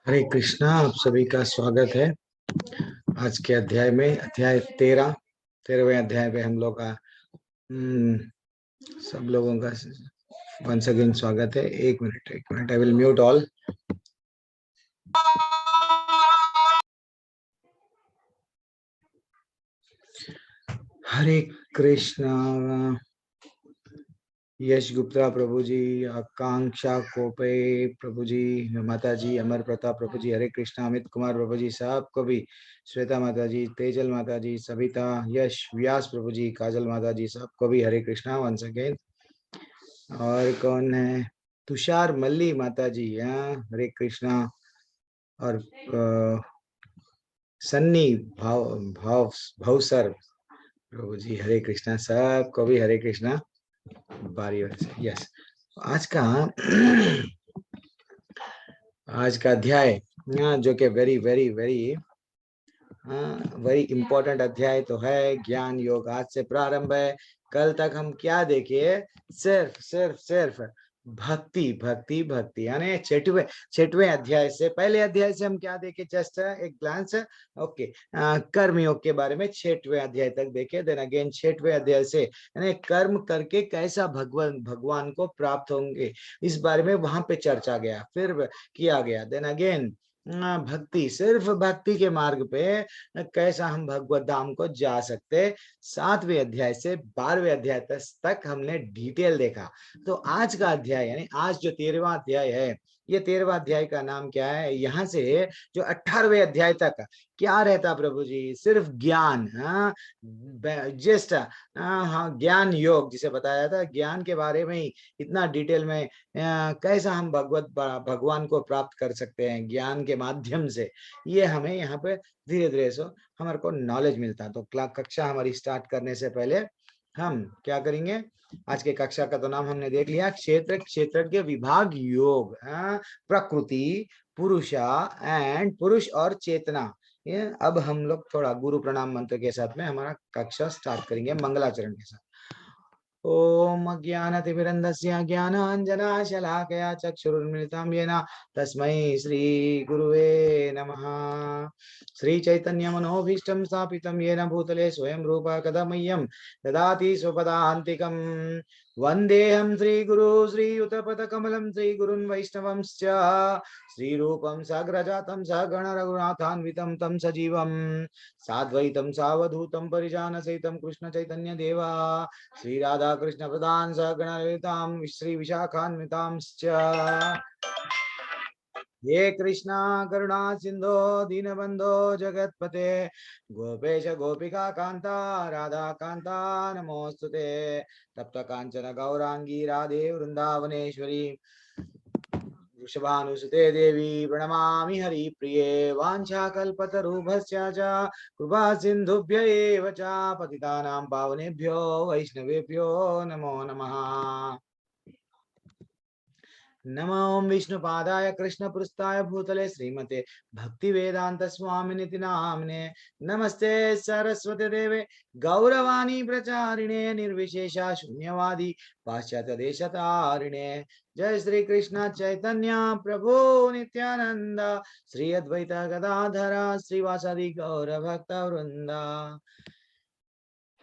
हरे कृष्णा। आप सभी का स्वागत है आज के अध्याय में। अध्याय 13वें अध्याय पे हम लोग का सब लोगों का वंस अगेन स्वागत है। एक minute I will mute all. Hare Krishna. Yash Gupta prabhu ji, Akanksha Kope prabhu ji, माता जी, अमर प्रताप प्रभु जी, हरे कृष्णा, अमित कुमार प्रभु जी, सबको भी, श्वेता माता जी, तेजल माता जी, सविता, यश, व्यास प्रभु जी, काजल माता जी, सबको भी हरे कृष्णा वंस अगेन। और कौन है? तुषार मल्ली माता जी, हाँ, हरे कृष्णा। और सन्नी भाव भाव भावसर प्रभु जी, हरे कृष्णा, सबको भी हरे कृष्णा। बारी से यस। आज का आज का अध्याय जो कि very very very very important अध्याय तो है। ज्ञान योग आज से प्रारंभ है। कल तक हम क्या देखे? सिर्फ सिर्फ सिर्फ भक्ति भक्ति भक्ति, यानी छठवें अध्याय से, पहले अध्याय से हम क्या देखे? जस्ट एक ग्लांस। ओके, कर्म योग के बारे में छठवें अध्याय तक देखे। देन अगेन छठवें अध्याय से यानी कर्म करके कैसा भगवान भगवान को प्राप्त होंगे, इस बारे में वहां पे चर्चा गया, फिर किया गया। देन अगेन भक्ति, सिर्फ भक्ति के मार्ग पे कैसा हम भगवत धाम को जा सकते, 7वें अध्याय से 12वें अध्याय तक हमने डिटेल देखा। तो आज का अध्याय यानी आज जो 13वां अध्याय है, ये 13वां अध्याय का नाम क्या है? यहाँ से जो 18वें अध्याय तक क्या रहता प्रभु जी? सिर्फ ज्ञान, हाँ, जस्ट हाँ, ज्ञान योग जिसे बताया था, ज्ञान के बारे में ही इतना डिटेल में कैसा हम भगवान को प्राप्त कर सकते हैं ज्ञान के माध्यम से, ये हमें यहाँ पे धीरे धीरे से हमारे को नॉलेज मिलता। तो कक्षा हमारी स्टार्ट करने से पहले हम क्या करेंगे? आज के कक्षा का तो नाम हमने देख लिया, क्षेत्रज्ञ विभाग योग, प्रकृति, पुरुषा एंड पुरुष और चेतना। ये अब हम लोग थोड़ा गुरु प्रणाम मंत्र के साथ में हमारा कक्षा स्टार्ट करेंगे, मंगलाचरण के साथ। ओम अज्ञानतिमिरन्धस्य ज्ञानाञ्जनशलाकया चक्षुरुन्मिलितं येन तस्मै श्रीगुरुवे नमः। श्रीचैतन्यमनोभीष्टं स्थापितं येन भूतले स्वयं रूप कदा मह्यं ददाति स्वपदान्तिकम्। वन्देऽहं श्रीगुरु श्रीयुतपदकमलं श्रीगुरुन् वैष्णवंश्च श्रीरूपं साग्रजातं सगण रघुनाथान्वितं तं सजीवं साद्वैतं सावधूतं परिजानसहितं कृष्ण चैतन्य देवा श्री राधा कृष्ण प्रधान सगण ललितां श्री विशाखान्वितांश्च। हे कृष्णा करुणा सिंधो दीनबंधो जगतपते गोपेश गोपिका कांता राधा कांता नमोस्तुते। तप्त कांचन गौरांगी राधे वृंदावनेश्वरी वृषभानुसुते देवी प्रणमामि हरिप्रिये। वाञ्छाकल्पतरुभ्यश्च कृपा सिन्धुभ्य एव च पतितानां पावनेभ्यो वैष्णवेभ्यो नमो नमः। नमो विष्णुपादाय कृष्णपृष्ठाय भूतले श्रीमते भक्तिवेदांत स्वामिनिति नाम्ने। नमस्ते सरस्वती देवे गौरवाणी प्रचारिणे निर्विशेषा शून्यवादी पाश्चात्य देशतारिणे। जय श्री कृष्ण चैतन्य प्रभु नित्यानंद श्री अद्वैत गदाधर श्रीवासादि गौर भक्त वृंदा।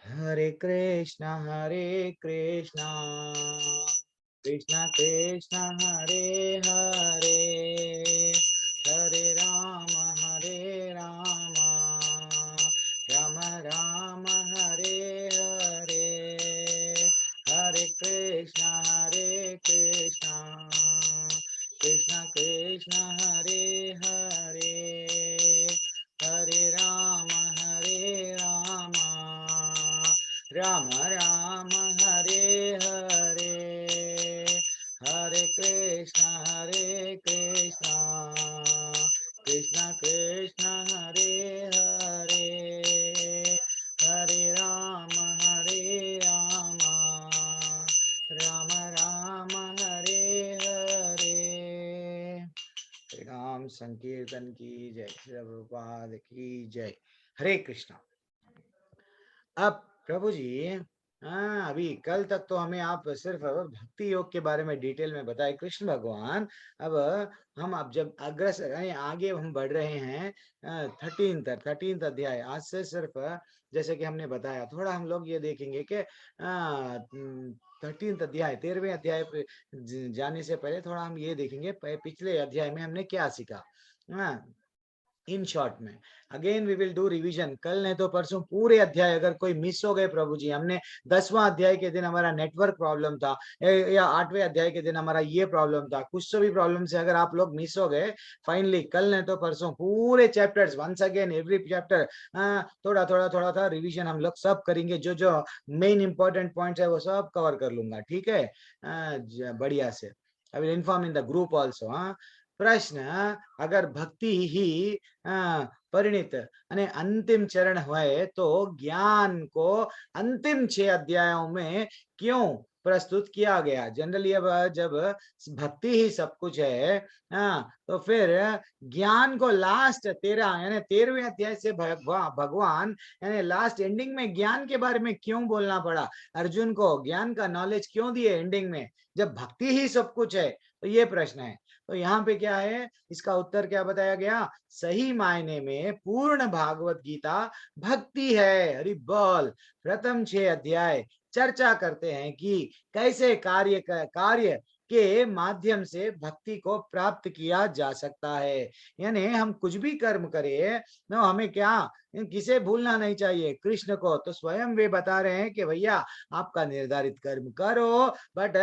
हरे कृष्णा कृष्णा कृष्णा हरे हरे, हरे राम राम राम हरे हरे, हरे कृष्णा कृष्णा कृष्णा हरे हरे, हरे राम राम राम हरे हरे, हरे कृष्णा कृष्णा कृष्णा हरे हरे, हरे राम राम राम हरे हरे। राम संकीर्तन की जय, श्री प्रभुपाद की जय। हरे कृष्णा। अब प्रभु जी हाँ, अभी कल तक तो हमें आप सिर्फ भक्ति योग के बारे में डिटेल में बताए कृष्ण भगवान। अब हम अब जब अग्रसर यानी आगे हम बढ़ रहे हैं 13th अध्याय। आज से सिर्फ जैसे कि हमने बताया, थोड़ा हम लोग ये देखेंगे कि 13th अध्याय 13वें अध्याय पे जाने से पहले थोड़ा हम ये देखेंगे पिछले अध्याय में हमने क्या सीखा। हाँ, इन शॉर्ट में again we will do revision. कल नहीं तो परसों पूरे अध्याय अगर कोई मिस हो गए प्रभु जी, हमने 10वां अध्याय के दिन हमारा नेटवर्क प्रॉब्लम था, या 8वें अध्याय के दिन हमारा ये प्रॉब्लम था, कुछ तो भी प्रॉब्लम से अगर आप लोग मिस हो गए, फाइनली कल नहीं तो परसों पूरे chapters once again every chapter थोड़ा थोड़ा थोड़ा था रिवीजन हम लोग सब करेंगे। जो जो मेन इंपॉर्टेंट पॉइंट्स है वो सब कवर कर लूंगा, ठीक है। बढ़िया से I will inform in the group also. हाँ, प्रश्न, अगर भक्ति ही परिणित અને अंतिम चरण है तो ज्ञान को अंतिम 6 अध्यायों में क्यों प्रस्तुत किया गया। जनरली अब जब भक्ति ही सब कुछ है, तो फिर ज्ञान को लास्ट 13 यानी 13वें अध्याय से भगवान यानी लास्ट एंडिंग में ज्ञान के बारे में क्यों बोलना पड़ा। अर्जुन को ज्ञान का नॉलेज क्यों दिए एंडिंग में, जब भक्ति ही सब कुछ है। तो ये प्रश्न है। तो यहाँ पे क्या है, इसका उत्तर क्या बताया गया, सही मायने में पूर्ण भागवत गीता भक्ति है। हरि बोल। प्रथम 6 अध्याय चर्चा करते हैं कि कैसे कार्य के माध्यम से भक्ति को प्राप्त किया जा सकता है। यानी हम कुछ भी कर्म करें ना, हमें क्या किसे भूलना नहीं चाहिए, कृष्ण को। तो स्वयं वे बता रहे हैं कि भैया आपका निर्धारित कर्म करो, बट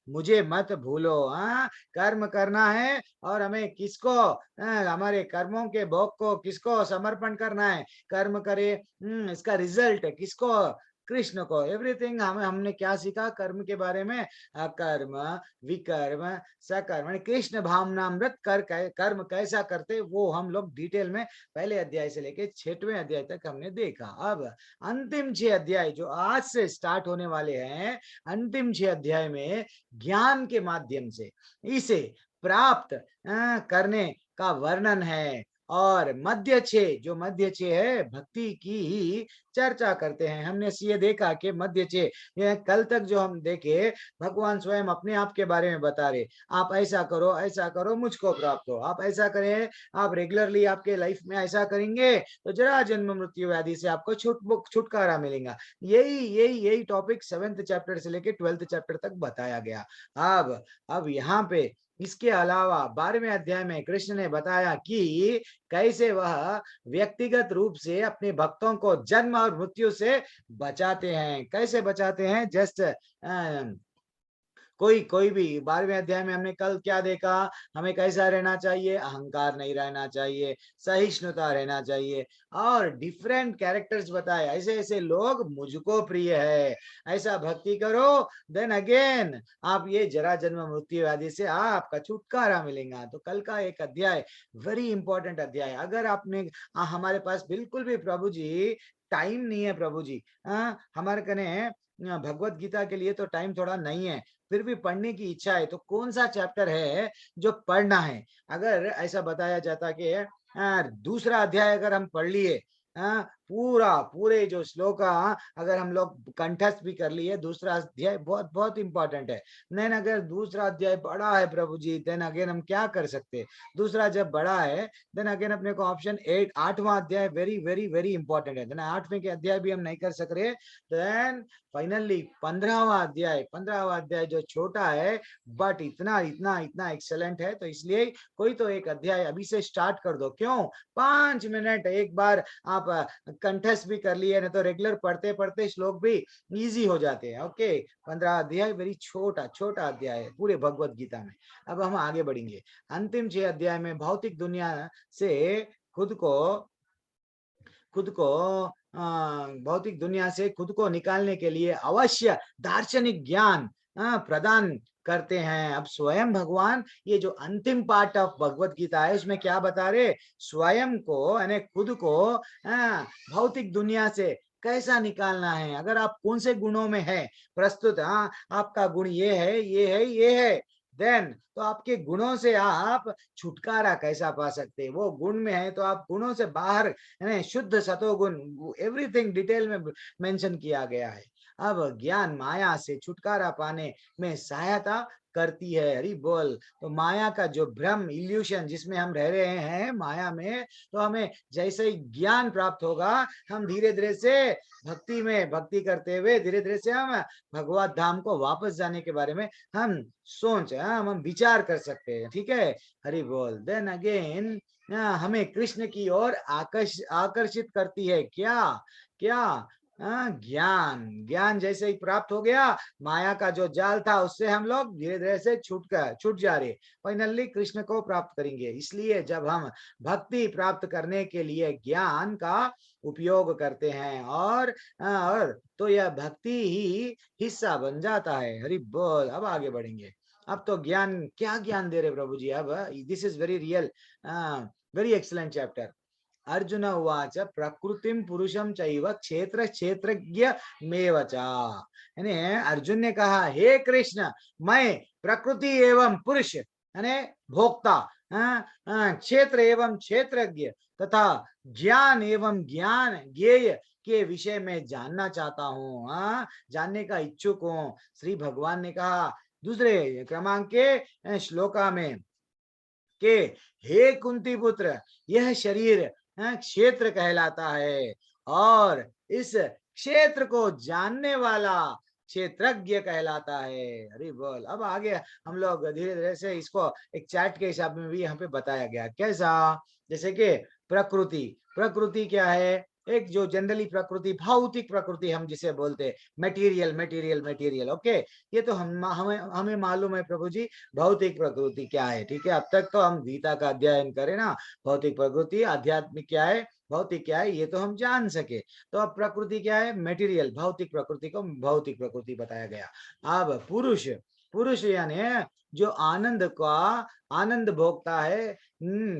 मुझे मत भूलो। हाँ, कर्म करना है और हमें किसको हमारे कर्मों के भोग को किसको समर्पण करना है, कर्म करे इसका रिजल्ट किसको, कृष्ण को। एवरीथिंग हमने क्या सीखा कर्म के बारे में, अकर्म विकर्म सकर्म, कृष्ण भावनामृत कर्म कैसा करते वो हम लोग डिटेल में पहले अध्याय से लेके 6वें अध्याय तक हमने देखा। अब अंतिम 6 अध्याय जो आज से स्टार्ट होने वाले हैं, अंतिम 6 अध्याय में ज्ञान के माध्यम से इसे प्राप्त करने का वर्णन है। और मध्य 6 जो मध्य 6 है भक्ति की ही चर्चा करते हैं। हमने ये देखा कि मध्य 6 ये कल तक जो हम देखे, भगवान स्वयं अपने आप के बारे में बता रहे, आप ऐसा करो मुझको प्राप्त हो, आप ऐसा करें, आप रेगुलरली आपके लाइफ में ऐसा करेंगे तो जरा जन्म मृत्यु व्याधि से आपको छुटकारा मिलेगा। यही यही यही टॉपिक 7th चैप्टर से लेके 12th चैप्टर तक बताया गया। अब यहाँ पे इसके अलावा 12वें अध्याय में कृष्ण ने बताया कि कैसे वह व्यक्तिगत रूप से अपने भक्तों को जन्म और मृत्यु से बचाते हैं। कैसे बचाते हैं, जस्ट कोई भी 12वें अध्याय में हमने कल क्या देखा, हमें कैसा रहना चाहिए, अहंकार नहीं रहना चाहिए, सहिष्णुता रहना चाहिए, और डिफरेंट कैरेक्टर्स बताए, ऐसे ऐसे लोग मुझको प्रिय है, ऐसा भक्ति करो, देन अगेन आप ये जरा जन्म मृत्यु आदि से आपका छुटकारा मिलेगा। तो कल का एक अध्याय वेरी इंपॉर्टेंट अध्याय। अगर आपने हमारे पास बिल्कुल भी प्रभु जी टाइम नहीं है, प्रभु जी हमारे कने भगवत गीता के लिए तो टाइम थोड़ा नहीं है, फिर भी पढ़ने की इच्छा है, तो कौन सा चैप्टर है जो पढ़ना है। अगर ऐसा बताया जाता कि दूसरा अध्याय अगर हम पढ़ लिए, पूरे जो श्लोक अगर हम लोग कंठस्थ भी कर लिए, दूसरा अध्याय बहुत बहुत इंपॉर्टेंट है। नहीं, अगर दूसरा अध्याय बड़ा है प्रभु जी, देन अगेन हम क्या कर सकते, दूसरा जब बड़ा है देन अगेन अपने को ऑप्शन 8वां अध्याय वेरी वेरी वेरी इंपॉर्टेंट है, देन 8वें के अध्याय भी हम नहीं कर सक रहे। देन फाइनली 15वां अध्याय जो छोटा है बट इतना इतना इतना एक्सेलेंट है, तो इसलिए कोई तो एक अध्याय अभी से स्टार्ट कर दो। क्यों, 5 मिनट एक बार आप कंठस्थ भी कर लिए, नहीं तो रेगुलर पढ़ते पढ़ते श्लोक भी इजी हो जाते हैं। ओके, 15 अध्याय वेरी छोटा छोटा अध्याय है पूरे भगवत गीता में। अब हम आगे बढ़ेंगे। अंतिम 6 अध्याय में भौतिक दुनिया से खुद को भौतिक दुनिया से खुद को निकालने के लिए अवश्य दार्शनिक ज्ञान प्रदान करते हैं। अब स्वयं भगवान ये जो अंतिम पार्ट ऑफ भगवत गीता है उसमें क्या बता रहे, स्वयं को यानी खुद को भौतिक दुनिया से कैसा निकालना है। अगर आप कौन से गुणों में है प्रस्तुत, आपका गुण ये है ये है ये है, देन तो आपके गुणों से आप छुटकारा कैसा पा सकते हैं। वो गुण में है तो आप गुणों से बाहर, शुद्ध सतोगुण, एवरीथिंग डिटेल में मेंशन किया गया है। अब ज्ञान माया से छुटकारा पाने में सहायता करती है। हरि बोल। तो माया का जो भ्रम, इल्यूशन जिसमें हम रह रहे हैं माया में, तो हमें जैसे ही ज्ञान प्राप्त होगा, हम धीरे धीरे से भक्ति में, भक्ति करते हुए धीरे धीरे से हम भगवत धाम को वापस जाने के बारे में हम हम विचार कर सकते हैं। ठीक है, हरि बोल। देन अगेन हमें कृष्ण की ओर आकर्षित करती है क्या? क्या? ज्ञान। ज्ञान जैसे ही प्राप्त हो गया, माया का जो जाल था उससे हम लोग धीरे धीरे से छूट जा रहे, फाइनली कृष्ण को प्राप्त करेंगे। इसलिए जब हम भक्ति प्राप्त करने के लिए ज्ञान का उपयोग करते हैं, और तो यह भक्ति ही हिस्सा बन जाता है। हरि बोल। अब आगे बढ़ेंगे। अब तो ज्ञान, क्या ज्ञान दे रहे प्रभु जी अब? This is very real, very excellent chapter. Arjun उवाच प्रकृतिम पुरुषम चैव क्षेत्र क्षेत्रज्ञ मेव च। यानी अर्जुन ने कहा, हे कृष्ण, मैं प्रकृति एवं पुरुष यानी भोक्ता, क्षेत्र एवं क्षेत्रज्ञ तथा ज्ञान एवं ज्ञान ज्ञेय के विषय में जानना चाहता हूँ, जानने का इच्छुक हूँ। श्री भगवान ने कहा दूसरे क्रमांक के श्लोका में के, हे कुंती पुत्र, यह शरीर क्षेत्र कहलाता है, और इस क्षेत्र को जानने वाला क्षेत्रज्ञ कहलाता है। अरे बोल। अब आगे हम लोग धीरे धीरे से इसको एक चैट के हिसाब में भी यहाँ पे बताया गया। कैसा? जैसे कि प्रकृति, प्रकृति क्या है? एक जो जनरली प्रकृति, भौतिक प्रकृति हम जिसे बोलते हैं, मटेरियल मटेरियल मटेरियल। ओके, ये तो हमें मालूम है प्रभु जी भौतिक प्रकृति क्या है। ठीक है, अब तक तो हम गीता का अध्ययन करें ना, भौतिक प्रकृति आध्यात्मिक क्या है, भौतिक क्या है, ये तो हम जान सके। तो अब प्रकृति क्या है? मटेरियल, भौतिक प्रकृति को भौतिक प्रकृति बताया गया। अब पुरुष, पुरुष यानी जो आनंद का आनंद भोगता है।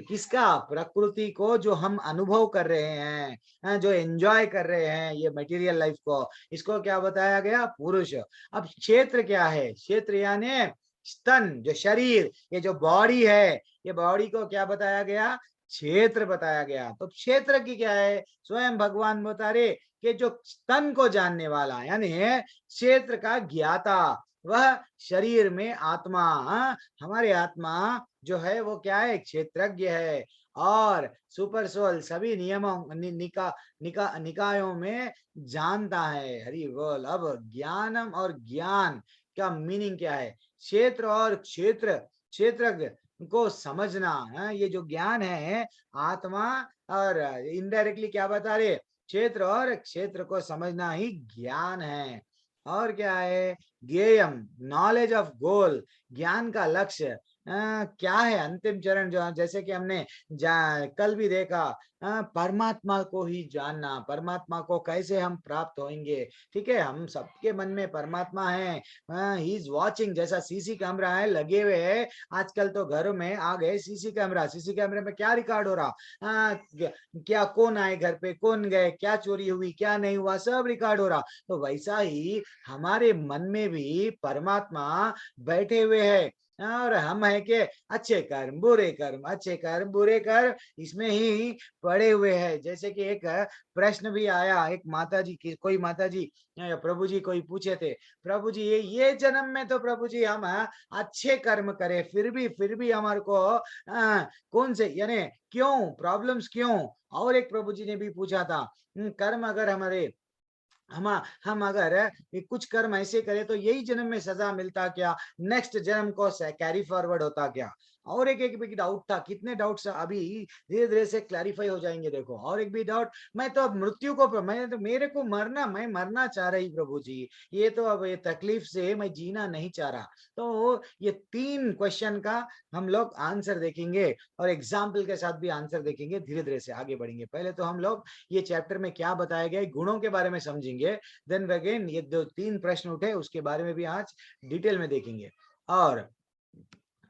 किसका? प्रकृति को, जो हम अनुभव कर रहे हैं, जो एंजॉय कर रहे हैं ये मटेरियल लाइफ को, इसको क्या बताया गया? पुरुष। अब क्षेत्र क्या है? क्षेत्र यानी स्तन, जो शरीर, ये जो बॉडी है, ये बॉडी को क्या बताया गया? क्षेत्र बताया गया। तो क्षेत्र की क्या है? स्वयं भगवान बता रहे कि जो स्तन को जानने वाला यानी क्षेत्र का ज्ञाता, वह शरीर में आत्मा, हमारे आत्मा जो है वो क्या है? क्षेत्रज्ञ है। और सुपर सोल सभी नियमों निकायों में जानता है। हरि बोल। अब ज्ञानम और ज्ञान का मीनिंग क्या है? क्षेत्र और क्षेत्रज्ञ को समझना है। ये जो ज्ञान है आत्मा, और इनडायरेक्टली क्या बता रहे? क्षेत्र और क्षेत्र को समझना ही ज्ञान है। और क्या है? ज्ञेयम, नॉलेज ऑफ गोल, ज्ञान का लक्ष्य क्या है? अंतिम चरण जो, जैसे कि हमने कल भी देखा, परमात्मा को ही जानना, परमात्मा को कैसे हम प्राप्त होंगे। ठीक है, हम सबके मन में परमात्मा है, ही इज वॉचिंग। जैसा सीसी कैमरा है लगे हुए है, आजकल तो घरों में आ गए सीसी कैमरा। सीसी कैमरे में क्या रिकॉर्ड हो रहा? क्या कौन आए घर पे, कौन गए, क्या चोरी हुई, क्या नहीं हुआ, सब रिकॉर्ड हो रहा। तो वैसा ही हमारे मन में भी परमात्मा बैठे हुए है, और हम है कि अच्छे कर्म बुरे कर्म, अच्छे कर्म बुरे कर्म, इसमें ही पड़े हुए हैं। जैसे कि एक प्रश्न भी आया, एक माता जी की, कोई माता जी प्रभु जी कोई पूछे थे, प्रभु जी ये जन्म में तो प्रभु जी हम अच्छे कर्म करें, फिर भी हमारे को कौन से यानी क्यों प्रॉब्लम्स क्यों? और एक प्रभु जी ने भी पूछा था, कर्म अगर हमारे हम अगर कुछ कर्म ऐसे करें तो यही जन्म में सजा मिलता क्या? नेक्स्ट जन्म को कैरी फॉरवर्ड होता क्या? और एक भी डाउट था। कितने डाउट्स अभी धीरे धीरे से क्लैरिफाई हो जाएंगे। देखो, और एक भी डाउट, मैं तो अब मृत्यु को, मैं तो, मेरे को मरना, मैं मरना चाह रही प्रभु जी, ये तो अब ये तकलीफ से मैं जीना नहीं चाह रहा। तो ये 3 क्वेश्चन का हम लोग आंसर देखेंगे, और एग्जाम्पल के साथ भी आंसर देखेंगे। धीरे धीरे से आगे बढ़ेंगे। पहले तो हम लोग ये चैप्टर में क्या बताया गया गुणों के बारे में समझेंगे। देन अगेन ये 2-3 प्रश्न उठे, उसके बारे में भी आज डिटेल में देखेंगे। और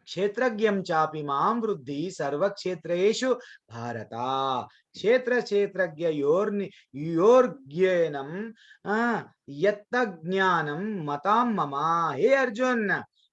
क्षेत्रज्ञम चापि मां वृद्धि सर्व क्षेत्रेषु भारता, क्षेत्र क्षेत्रज्ञ योर्ज्ञानम यत्ज्ञानम मताम ममा। हे अर्जुन,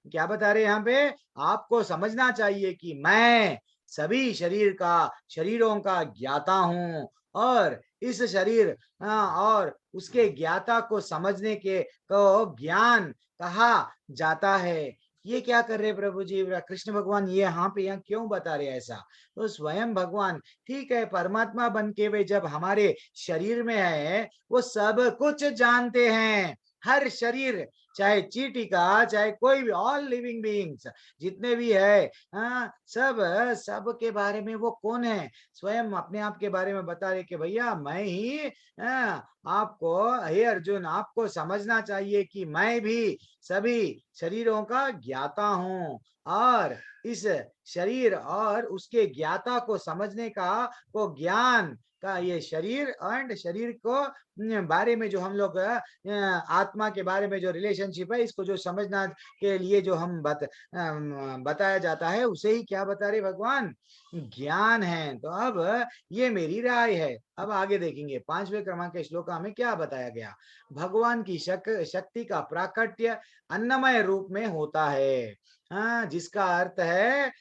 क्या बता रहे यहाँ पे? आपको समझना चाहिए कि मैं सभी शरीरों का ज्ञाता हूँ, और इस शरीर और उसके ज्ञाता को समझने के को ज्ञान कहा जाता है। ये क्या कर रहे प्रभु जी, कृष्ण भगवान ये यहाँ पे यहाँ क्यों बता रहे ऐसा? तो स्वयं भगवान ठीक है परमात्मा बन के वे जब हमारे शरीर में है वो सब कुछ जानते हैं। हर शरीर, चाहे चींटी का, चाहे कोई भी, ऑल लिविंग बीइंग्स जितने भी है, सब सब के बारे में वो कौन है? स्वयं अपने आप के बारे में बता रहे कि भैया मैं ही, आपको, हे अर्जुन आपको समझना चाहिए कि मैं भी सभी शरीरों का ज्ञाता हूँ, और इस शरीर और उसके ज्ञाता को समझने का वो ज्ञान का ये शरीर एंड शरीर को बारे में जो हम लोग आत्मा के बारे में जो रिलेशनशिप है इसको जो समझना के लिए जो हम बताया जाता है उसे ही क्या बता रहे भगवान? ज्ञान है। तो अब ये मेरी राय है। अब आगे देखेंगे 5वें क्रमांक के श्लोक में क्या बताया गया। भगवान की शक्ति का प्राकट्य अन्नमय रूप में होता है, जिसका अर्थ है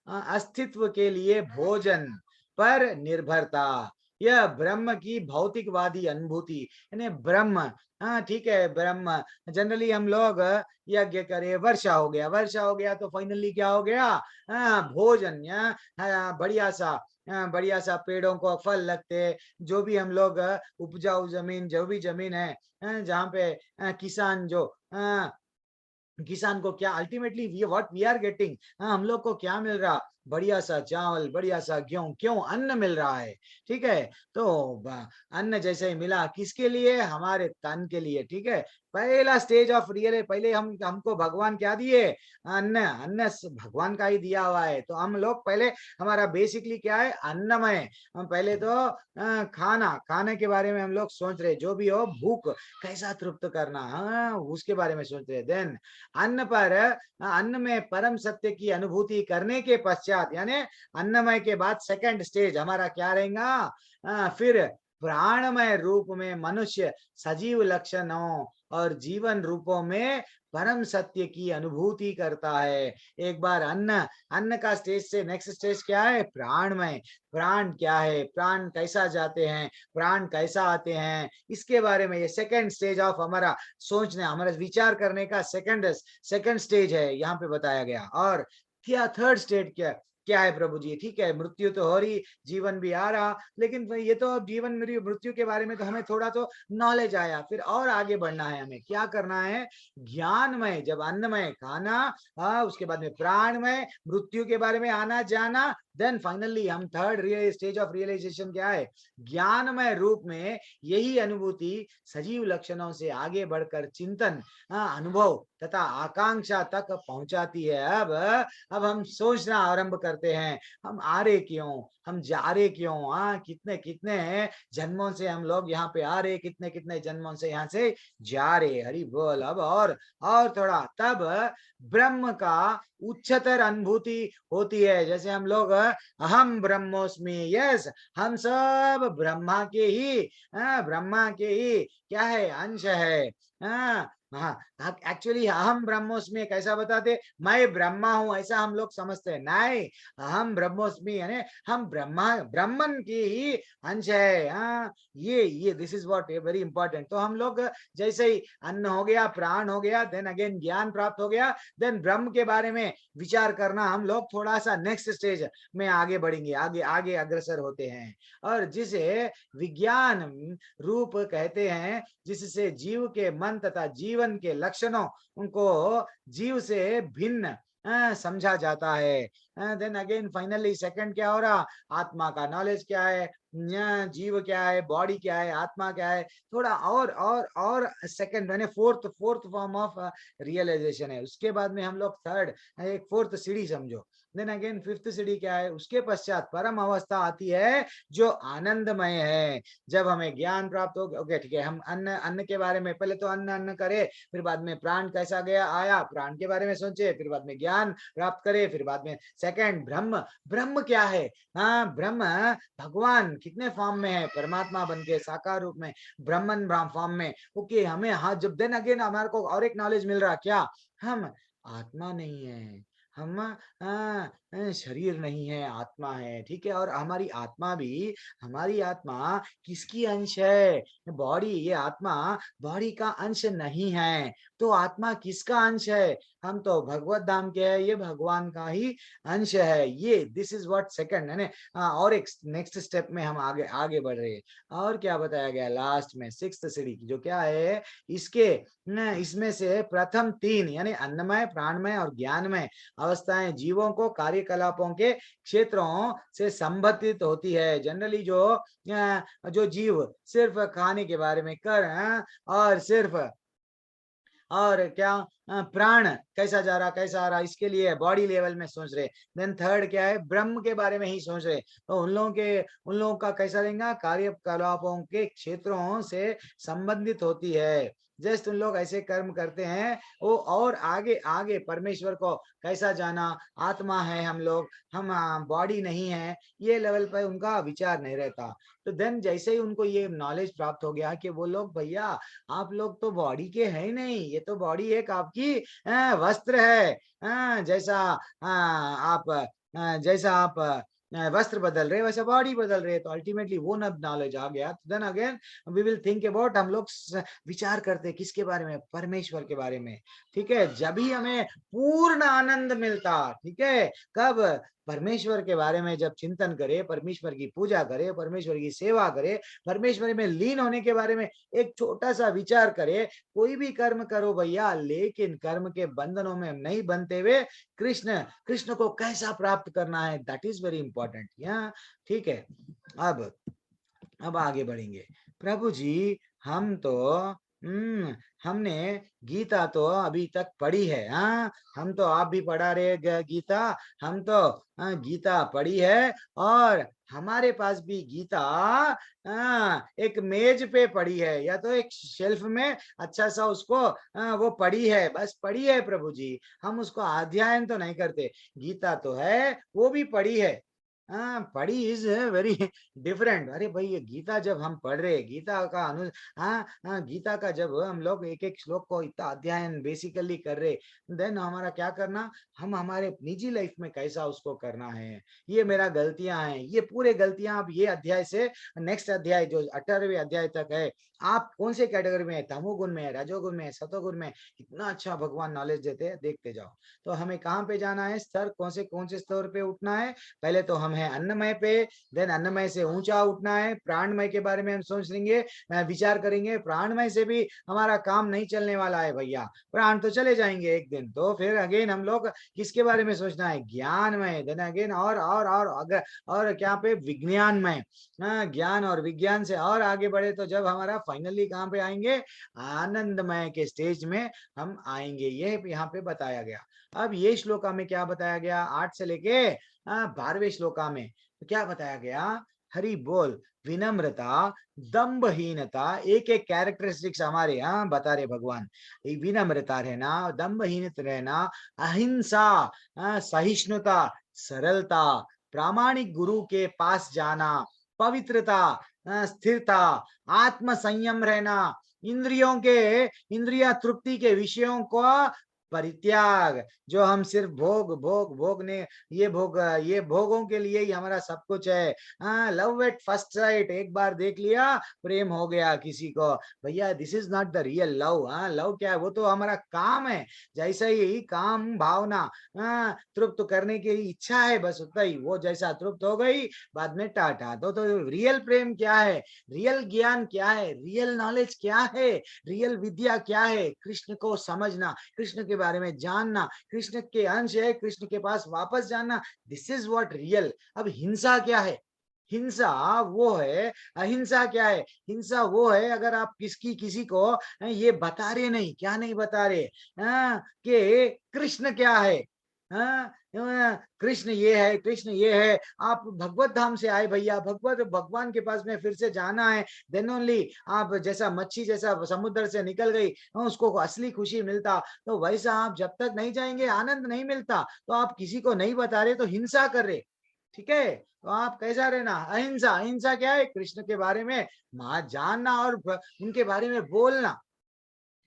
अस्तित्व के लिए भोजन पर निर्भरता। यह ब्रह्म की भौतिकवादी अनुभूति, यानी ब्रह्म, हाँ ठीक है, ब्रह्म जनरली हम लोग यज्ञ करे, वर्षा हो गया, वर्षा हो गया तो फाइनली क्या हो गया? भोजन, बढ़िया सा पेड़ों को फल लगते, जो भी हम लोग उपजाऊ जमीन, जो भी जमीन है, जहाँ पे किसान जो किसान को क्या ultimately what we are getting, हम लोग को क्या मिल रहा? बढ़िया सा चावल, बढ़िया सा गेहूं, क्यों अन्न मिल रहा है। ठीक है, तो अन्न जैसे ही मिला किसके लिए? हमारे तन के लिए। ठीक है, पहला स्टेज ऑफ रियल, पहले हमको भगवान क्या दिए? अन्न। अन्न भगवान का ही दिया हुआ है। तो हम लोग पहले, हमारा बेसिकली क्या है? अन्नमय। हम पहले तो खाने के बारे में हम लोग सोच रहे, जो भी हो भूख कैसा तृप्त करना, उसके बारे में सोच रहे। देन अन्न पर, अन्न में परम सत्य की अनुभूति करने के पश्चात, यानी अन्नमय के बाद सेकंड स्टेज हमारा क्या रहेगा? फिर प्राणमय रूप में मनुष्य सजीव लक्षणों और जीवन रूपों में परम सत्य की अनुभूति करता है। एक बार अन्न, अन्न का स्टेज से नेक्स्ट स्टेज क्या है? प्राणमय। प्राण क्या है? प्राण कैसा जाते हैं, प्राण कैसा आते हैं, इसके बारे में ये सेकंड स्टेज ऑफ हमारा सोचने, हमारा विचार करने का सेकंड स्टेज है यहाँ पे बताया गया। और क्या थर्ड स्टेज क्या क्या है प्रभु जी? ठीक है, मृत्यु तो हो रही, जीवन भी आ रहा, लेकिन ये तो अब जीवन मृत्यु के बारे में तो हमें थोड़ा तो नॉलेज आया, फिर और आगे बढ़ना है, हमें क्या करना है? ज्ञानमय, जब अन्नमय खाना, उसके बाद में प्राणमय, मृत्यु के बारे में आना जाना, देन फाइनली हम third real stage of realization क्या है? ज्ञानमय रूप में यही अनुभूति सजीव लक्षणों से आगे बढ़कर चिंतन, अनुभव तथा आकांक्षा तक पहुंचाती है। अब हम सोचना आरंभ करते हैं, हम आ रहे क्यों, हम जा रहे क्यों, कितने कितने जन्मों से हम लोग यहाँ पे आ रहे, कितने कितने जन्मों से यहाँ से जा रहे। हरि बोल। अब और थोड़ा, तब ब्रह्म का उच्चतर अनुभूति होती है। जैसे हम लोग अहम ब्रह्मोस्मि, यस, हम सब ब्रह्मा के ही, ब्रह्मा के ही क्या है? अंश है। हाँ हाँ, एक्चुअली अहम ब्रह्मोस्मि कैसा बताते? मैं ब्रह्मा हूं ऐसा हम लोग समझते हैं। नहीं, अहम ब्रह्मोस्मि यानी हम ब्रह्मन की ही अंश है। ये this is what very important. तो हम लोग जैसे ही अन्न हो गया, प्राण हो गया, देन अगेन ज्ञान प्राप्त हो गया, देन ब्रह्म के बारे में विचार करना, हम लोग थोड़ा सा नेक्स्ट स्टेज में आगे बढ़ेंगे, आगे आगे अग्रसर होते हैं। और जिसे विज्ञान रूप कहते हैं, जिससे जीव के मन तथा जीवन के लक्षणों उनको जीव से भिन्न समझा जाता है। देन अगेन फाइनली सेकंड क्या हो रहा? आत्मा का नॉलेज क्या है, जीव क्या है, बॉडी क्या है, आत्मा क्या है, थोड़ा और सेकंड यानी फोर्थ फॉर्म ऑफ रियलाइजेशन है। उसके बाद में हम लोग थर्ड, एक फोर्थ सीढ़ी समझो। देन अगेन फिफ्थ सीढ़ी क्या है? उसके पश्चात परम अवस्था आती है जो आनंदमय है। जब हमें ज्ञान प्राप्त हो गया, ओके ठीक है, हम अन्न के बारे में पहले तो अन्न करे, फिर बाद में प्राण कैसा गया आया, प्राण के बारे में सोचे, फिर बाद में ज्ञान प्राप्त करे, फिर बाद में सेकंड ब्रह्म। ब्रह्म क्या है? ब्रह्म भगवान कितने फॉर्म में है? परमात्मा बन के साकार रूप में, ब्रह्मन फॉर्म में। ओके, हमें जब देन अगेन हमारे को और एक नॉलेज मिल रहा क्या? हम आत्मा नहीं है, हम शरीर नहीं है, आत्मा है, ठीक है। और हमारी आत्मा किसकी अंश है? बॉडी, ये आत्मा बॉडी का अंश नहीं है, तो आत्मा किसका अंश है? हम तो भगवत धाम के हैं, ये भगवान का ही अंश है। ये दिस इज व्हाट सेकंड है ना। और एक नेक्स्ट स्टेप में हम आगे आगे बढ़ रहे हैं। और क्या बताया गया लास्ट में, सिक्स्थ सीढ़ी जो क्या है, इसमें से प्रथम तीन यानी अन्नमय, प्राणमय और ज्ञानमय अवस्थाएं जीवों को कार्यकलापों के क्षेत्रों से संबंधित होती है। जनरली जो जीव सिर्फ खाने के बारे में और सिर्फ और क्या प्राण कैसा जा रहा कैसा आ रहा इसके लिए बॉडी लेवल में सोच रहे। देन थर्ड क्या है, ब्रह्म के बारे में ही सोच रहे। तो उन लोगों का कैसा रहेगा, कार्यकलापों के क्षेत्रों से संबंधित होती है। जस्ट उन लोग ऐसे कर्म करते हैं वो, और आगे आगे परमेश्वर को कैसा जाना, आत्मा है हम लोग, हम बॉडी नहीं है, ये लेवल पर उनका विचार नहीं रहता। तो देन जैसे ही उनको ये नॉलेज प्राप्त हो गया कि वो लोग भैया आप लोग तो बॉडी के है ही नहीं, ये तो बॉडी एक आपकी वस्त्र है। जैसा आप वस्त्र बदल रहे वैसा बॉडी बदल रहे। तो अल्टीमेटली वो नॉलेज आ गया, तो then again we will think about, हम लोग विचार करते किसके बारे में, परमेश्वर के बारे में। ठीक है, जब ही हमें पूर्ण आनंद मिलता, ठीक है, कब, परमेश्वर के बारे में जब चिंतन करे, परमेश्वर की पूजा करे, परमेश्वर की सेवा करे, परमेश्वर में लीन होने के बारे में एक छोटा सा विचार करे। कोई भी कर्म करो भैया, लेकिन कर्म के बंधनों में नहीं बनते हुए कृष्ण कृष्ण को कैसा प्राप्त करना है, दैट इज वेरी इंपॉर्टेंट। यहाँ ठीक है। अब अब आगे बढ़ेंगे। प्रभु जी, हम तो हमने गीता तो अभी तक पढ़ी है। हाँ, हम तो, आप भी पढ़ा रहे गीता, हम तो गीता पढ़ी है, और हमारे पास भी गीता एक मेज पे पड़ी है, या तो एक शेल्फ में अच्छा सा उसको वो पड़ी है, बस पड़ी है प्रभु जी। हम उसको अध्ययन तो नहीं करते। गीता तो है, वो भी पढ़ी है। पढ़ी इज वेरी डिफरेंट। अरे भाई, ये गीता जब हम पढ़ रहे, गीता का गीता का जब हम लोग एक एक श्लोक को इतना अध्ययन बेसिकली कर रहे, देन हमारा क्या करना, हम हमारे निजी लाइफ में कैसा उसको करना है। ये मेरा गलतियां हैं, ये पूरे गलतियां अब ये अध्याय से नेक्स्ट अध्याय जो 18वें अध्याय तक है, आप कौन से कैटेगरी में है, तमोगुण में है, रजोगुण में है, सतोगुण में है, इतना अच्छा भगवान नॉलेज देते हैं, देखते जाओ। तो हमें कहाँ पे जाना है, स्तर कौन से स्तर पे उठना है। पहले तो हम है अन्नमय पे, देन अन्नमय से ऊंचा उठना है, प्राणमय के बारे में हम सोच लेंगे, विचार करेंगे। प्राणमय से भी हमारा काम नहीं चलने वाला है भैया, प्राण तो चले जाएंगे एक दिन। तो फिर अगेन हम लोग किसके बारे में सोचना है, ज्ञानमय, देन अगेन और क्या पे, विज्ञानमय। ज्ञान और विज्ञान से और आगे बढ़े तो जब हमारा फाइनली कहाँ पे आएंगे, आनंदमय के स्टेज में हम आएंगे। ये यहाँ पे बताया गया। अब ये श्लोका में क्या बताया गया, 8 से लेके 12वें श्लोका में तो क्या बताया गया, हरि बोल। विनम्रता, दम्भहीनता, एक एक कैरेक्टरिस्टिक्स हमारे यहाँ बता रहे भगवान। विनम्रता रहना, दम्भहीन रहना, अहिंसा, सहिष्णुता, सरलता, प्रामाणिक गुरु के पास जाना, पवित्रता, स्थिरता, आत्म संयम रहना, इंद्रिया तृप्ति के विषयों को परित्याग। जो हम सिर्फ भोगने, ये भोगों के लिए ही हमारा सब कुछ है। लव एट फर्स्ट साइट, एक बार देख लिया प्रेम हो गया किसी को, भैया this is not the real love. Love क्या है, वो तो हमारा काम है। जैसा ही काम भावना तृप्त करने की इच्छा है, बस उतना ही, वो जैसा तृप्त हो गई बाद में टाटा। तो रियल प्रेम क्या है, रियल ज्ञान क्या है, रियल नॉलेज क्या है, रियल विद्या क्या है, कृष्ण को समझना, कृष्ण के बारे में जानना, कृष्ण के अंश है, कृष्ण के पास वापस जाना, दिस इज व्हाट रियल। अब हिंसा क्या है, हिंसा वो है, अहिंसा क्या है, हिंसा वो है अगर आप किसी को ये बता रहे नहीं, क्या नहीं बता रहे कि कृष्ण क्या है, कृष्ण ये है, कृष्ण ये है। आप भगवत धाम से आए भैया, भगवान के पास में फिर से जाना है, देन ओनली आप, जैसा मच्छी जैसा समुद्र से निकल गई उसको असली खुशी मिलता, तो वैसा आप जब तक नहीं जाएंगे आनंद नहीं मिलता। तो आप किसी को नहीं बता रहे तो हिंसा कर रहे, ठीक है। तो आप कैसा रहना, अहिंसा। अहिंसा क्या है, कृष्ण के बारे में जानना और उनके बारे में बोलना।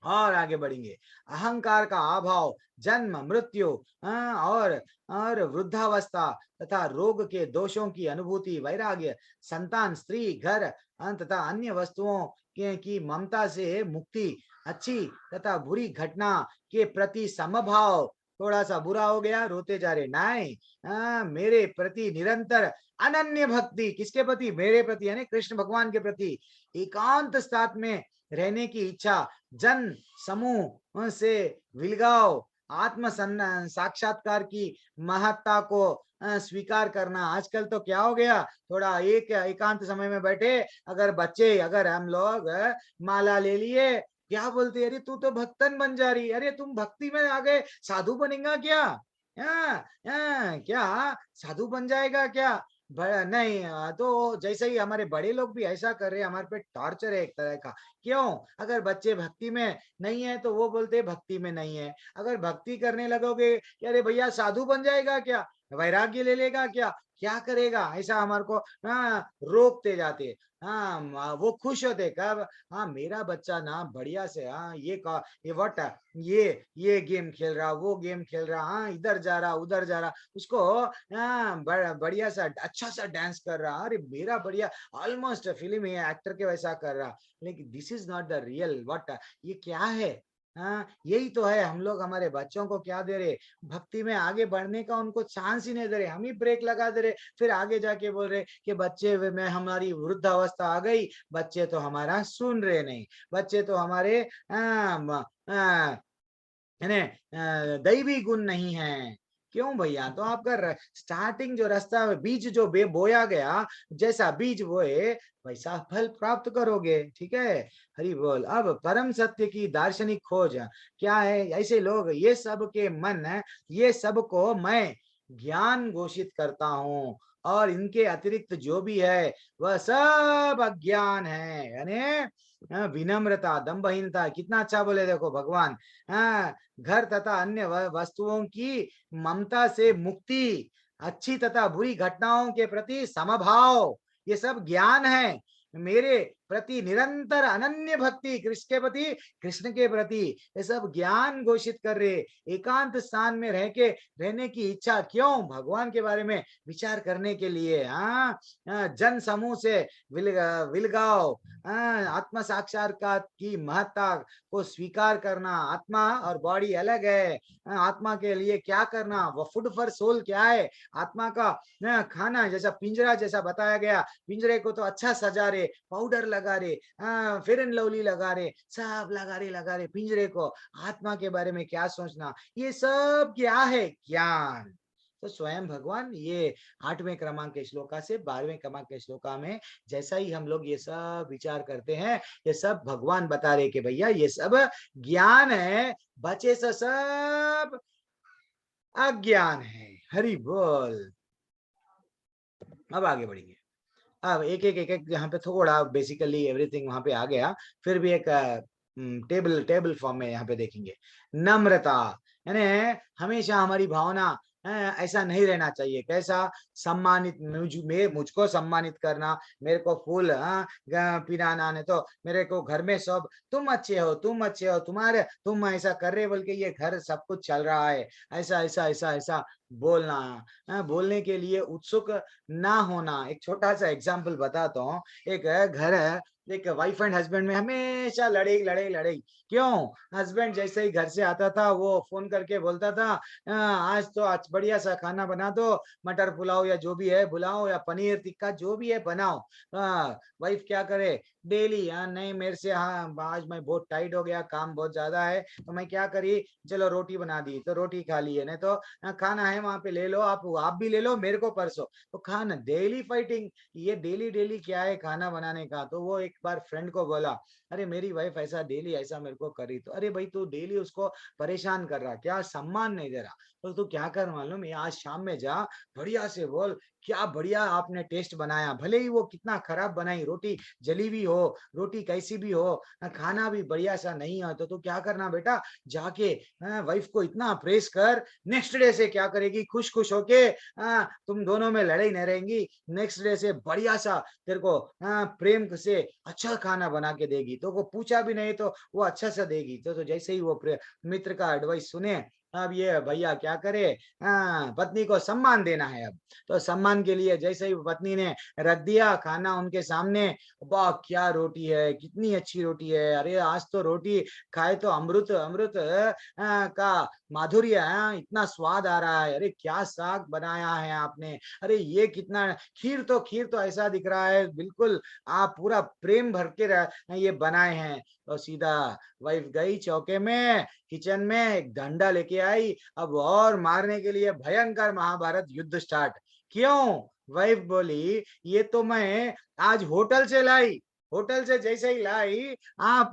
और आगे बढ़ेंगे। अहंकार का अभाव, जन्म मृत्यु और वृद्धावस्था तथा रोग के दोषों की अनुभूति, वैराग्य, संतान, स्त्री, घर तथा अन्य वस्तुओं के की ममता से मुक्ति, अच्छी तथा बुरी घटना के प्रति समभाव। थोड़ा सा बुरा हो गया, रोते जा रहे, नहीं, मेरे प्रति निरंतर अनन्य भक्ति, किसके प्रति? मेरे प्रति, यानी कृष्ण भगवान के प्रति एकांत साथ में रहने की इच्छा, जन समूह से विलगाव, आत्म साक्षात्कार की महत्ता को स्वीकार करना। आजकल तो क्या हो गया, थोड़ा एक एकांत समय में बैठे, अगर बच्चे, अगर हम लोग माला ले लिए, क्या बोलते, अरे तू तो भक्तन बन जा रही, अरे तुम भक्ति में आ गए, साधु बनेगा क्या? क्या साधु बन जाएगा क्या? नहीं, तो जैसे ही हमारे बड़े लोग भी ऐसा कर रहे हैं, हमारे पे टॉर्चर है एक तरह का। क्यों? अगर बच्चे भक्ति में नहीं है तो वो बोलते भक्ति में नहीं है। अगर भक्ति करने लगोगे कि अरे भैया साधु बन जाएगा क्या, वैराग्य ले लेगा क्या, क्या करेगा, ऐसा हमारे को रोकते जाते। हाँ, वो खुश होते कब, हाँ मेरा बच्चा ना बढ़िया से, हाँ ये वट, ये गेम खेल रहा, वो गेम खेल रहा, हाँ इधर जा रहा, उधर जा रहा, उसको बढ़िया सा अच्छा सा डांस कर रहा, अरे मेरा बढ़िया, ऑलमोस्ट फिल्म एक्टर के वैसा कर रहा। लेकिन this is not the real what, ये क्या है? हाँ, यही तो है, हम लोग हमारे बच्चों को क्या दे रहे, भक्ति में आगे बढ़ने का उनको चांस ही नहीं दे रहे, हम ही ब्रेक लगा दे रहे, फिर आगे जाके बोल रहे कि बच्चे में हमारी वृद्धावस्था आ गई, बच्चे तो हमारा सुन रहे नहीं, बच्चे तो हमारे दैवी गुण नहीं है। क्यों भैया? तो आपका स्टार्टिंग जो रास्ता, बीज जो बोया गया, जैसा बीज बोए वैसा फल प्राप्त करोगे, ठीक है? हरि बोल। अब परम सत्य की दार्शनिक खोज क्या है? ऐसे लोग, ये सब के मन, ये सब को मैं ज्ञान घोषित करता हूँ, और इनके अतिरिक्त जो भी है वह सब अज्ञान है, यानी विनम्रता, दंभहीनता। कितना अच्छा बोले देखो भगवान, घर तथा अन्य वस्तुओं की ममता से मुक्ति, अच्छी तथा बुरी घटनाओं के प्रति समभाव, ये सब ज्ञान है। मेरे प्रति निरंतर अनन्य भक्ति, कृष्ण के प्रति, कृष्ण के प्रति, ये सब ज्ञान घोषित कर रहे। एकांत स्थान में रह के रहने की इच्छा, क्यों? भगवान के बारे में विचार करने के लिए। जन समूह से विलगाव, आत्म साक्षात्कार की महत्ता को स्वीकार करना। आत्मा और बॉडी अलग है, आत्मा के लिए क्या करना, वो फूड फॉर सोल क्या है, आत्मा का खाना, जैसा पिंजरा जैसा बताया गया, पिंजरे को तो अच्छा सजा रहे, पाउडर लगा रहे, फेयर एंड लवली लगा रहे, सब लगा रहे पिंजरे को। आत्मा के बारे में क्या सोचना, ये सब क्या है? ज्ञान। तो स्वयं भगवान ये 8वें क्रमांक के श्लोका से 12वें क्रमांक के श्लोका में जैसा ही हम लोग ये सब विचार करते हैं, ये सब भगवान बता रहे कि भैया ये सब ज्ञान है, बचे से सब अज्ञान है। हरि बोल। अब आगे बढ़ेंगे। अब एक यहाँ पे थोड़ा बेसिकली एवरीथिंग वहां पे आ गया, फिर भी एक टेबल फॉर्म में यहाँ पे देखेंगे। नम्रता, यानी हमेशा हमारी भावना ऐसा नहीं रहना चाहिए। कैसा? सम्मानित, मुझको सम्मानित करना, मेरे को फूल पिलाना, नहीं तो मेरे को घर में सब तुम अच्छे हो, तुम अच्छे हो, तुम ऐसा कर रहे बोल के ये घर सब कुछ चल रहा है, ऐसा ऐसा ऐसा ऐसा बोलना, बोलने के लिए उत्सुक ना होना। एक छोटा सा एग्जाम्पल बताता हूँ। एक घर है, एक वाइफ एंड हस्बैंड में हमेशा लड़ाई। क्यों? हस्बैंड जैसे ही घर से आता था वो फोन करके बोलता था, आज तो आज बढ़िया सा खाना बना दो, मटर पुलाव या जो भी है बुलाओ, या पनीर टिक्का जो भी है बनाओ। वाइफ क्या करे? डेली, नहीं मेरे से, आज मैं बहुत टाइट हो गया, काम बहुत ज्यादा है, तो मैं क्या करी, चलो रोटी बना दी तो रोटी खा ली है, नहीं तो खाना है वहां पे ले लो, आप भी ले लो, मेरे को परसो। तो खाना डेली फाइटिंग, ये डेली क्या है खाना बनाने का। तो वो एक बार फ्रेंड को बोला, अरे मेरी वाइफ ऐसा डेली ऐसा मेरे को करी, तो अरे भाई तू डेली उसको परेशान कर रहा, क्या सम्मान नहीं दे रहा, तो तू क्या कर मालूम, ये आज शाम में जा, बढ़िया से बोल, क्या बढ़िया आपने टेस्ट बनाया, भले ही वो कितना खराब बनाई, रोटी जली भी हो, रोटी कैसी भी हो, खाना भी बढ़िया सा नहीं हो, तो तू क्या करना बेटा, जाके वाइफ को इतना प्रेस कर, नेक्स्ट डे से क्या करेगी, खुश खुश होके, तुम दोनों में लड़ाई नहीं रहेंगी, नेक्स्ट डे से बढ़िया सा तेरे को प्रेम से अच्छा खाना बना के देगी, तो वो पूछा भी नहीं तो वो अच्छा सा देगी। तो जैसे ही वो मित्र का एडवाइस सुने, अब ये भैया क्या करे, पत्नी को सम्मान देना है अब। तो सम्मान के लिए जैसे ही पत्नी ने रख दिया खाना उनके सामने, वाह क्या रोटी है, कितनी अच्छी रोटी है, अरे आज तो रोटी खाए तो अमृत अमृत का माधुर्य है, इतना स्वाद आ रहा है, अरे क्या साग बनाया है आपने, अरे ये कितना, खीर तो ऐसा दिख रहा है बिल्कुल आप पूरा प्रेम भर के ये बनाए हैं। तो सीधा वाइफ गई चौके में, किचन में एक डंडा लेके आई, अब और मारने के लिए भयंकर महाभारत युद्ध स्टार्ट। क्यों? वाइफ बोली ये तो मैं आज होटल से लाई, होटल से जैसे ही लाई आप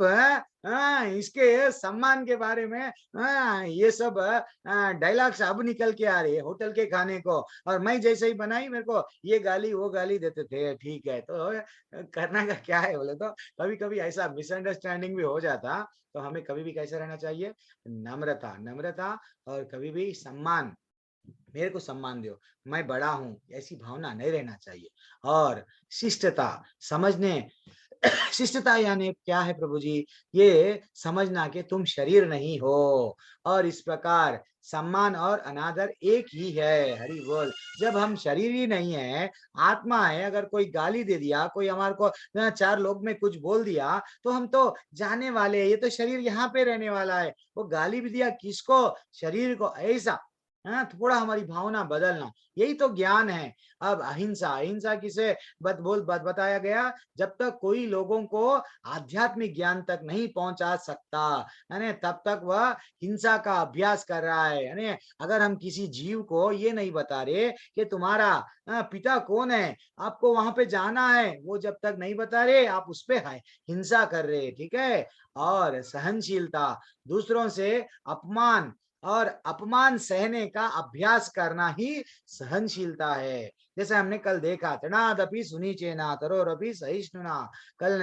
इसके सम्मान के बारे में ये सब डायलॉग्स अब निकल के आ रही है होटल के खाने को, और मैं जैसे ही बनाई मेरे को ये गाली वो गाली देते थे। ठीक है, तो करना का क्या है बोले तो कभी कभी ऐसा मिसअंडरस्टैंडिंग भी हो जाता, तो हमें कभी भी कैसे रहना चाहिए, नम्रता नम्रता, और कभी भी सम्मान, मेरे को सम्मान दो, मैं बड़ा हूं, ऐसी भावना नहीं रहना चाहिए। और शिष्टता समझने शिष्टता यानी क्या है प्रभु जी, ये समझना कि तुम शरीर नहीं हो, और इस प्रकार सम्मान और अनादर एक ही है। हरि बोल। जब हम शरीर ही नहीं है, आत्मा है, अगर कोई गाली दे दिया, कोई हमारे को चार लोग में कुछ बोल दिया, तो हम तो जाने वाले हैं, ये तो शरीर यहाँ पे रहने वाला है। वो गाली भी दिया किसको, शरीर को, ऐसा थोड़ा हमारी भावना बदलना, यही तो ज्ञान है। अब अहिंसा, अहिंसा किसे बताया गया, जब तक कोई लोगों को आध्यात्मिक ज्ञान तक नहीं पहुंचा सकता, यानी तब तक वह हिंसा का अभ्यास कर रहा है। यानी अगर हम किसी जीव को ये नहीं बता रहे कि तुम्हारा पिता कौन है, आपको वहां पे जाना है, वो जब तक नहीं बता रहे आप उस पे हिंसा कर रहे, ठीक है। और सहनशीलता, दूसरों से अपमान और अपमान सहने का अभ्यास करना ही सहनशीलता है। जैसे हमने कल देखा, तृणादपि सुनीचेना तरोरपि सहिष्णुना, कल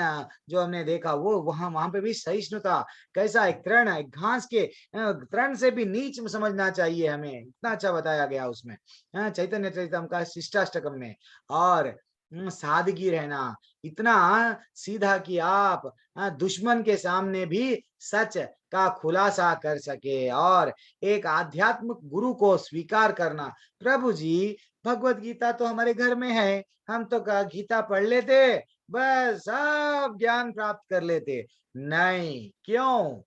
जो हमने देखा वो वहां पे भी सहिष्णुता, कैसा एक तृण, एक घास के तृण से भी नीच समझना चाहिए हमें, इतना अच्छा बताया गया उसमें चैतन्य चरितम का शिष्टाष्टकम में। और सादगी रहना, इतना सीधा कि आप दुश्मन के सामने भी सच का खुलासा कर सके, और एक आध्यात्मिक गुरु को स्वीकार करना। प्रभु जी भगवत गीता तो हमारे घर में है, हम तो गीता पढ़ लेते, बस सब ज्ञान प्राप्त कर लेते। नहीं, क्यों?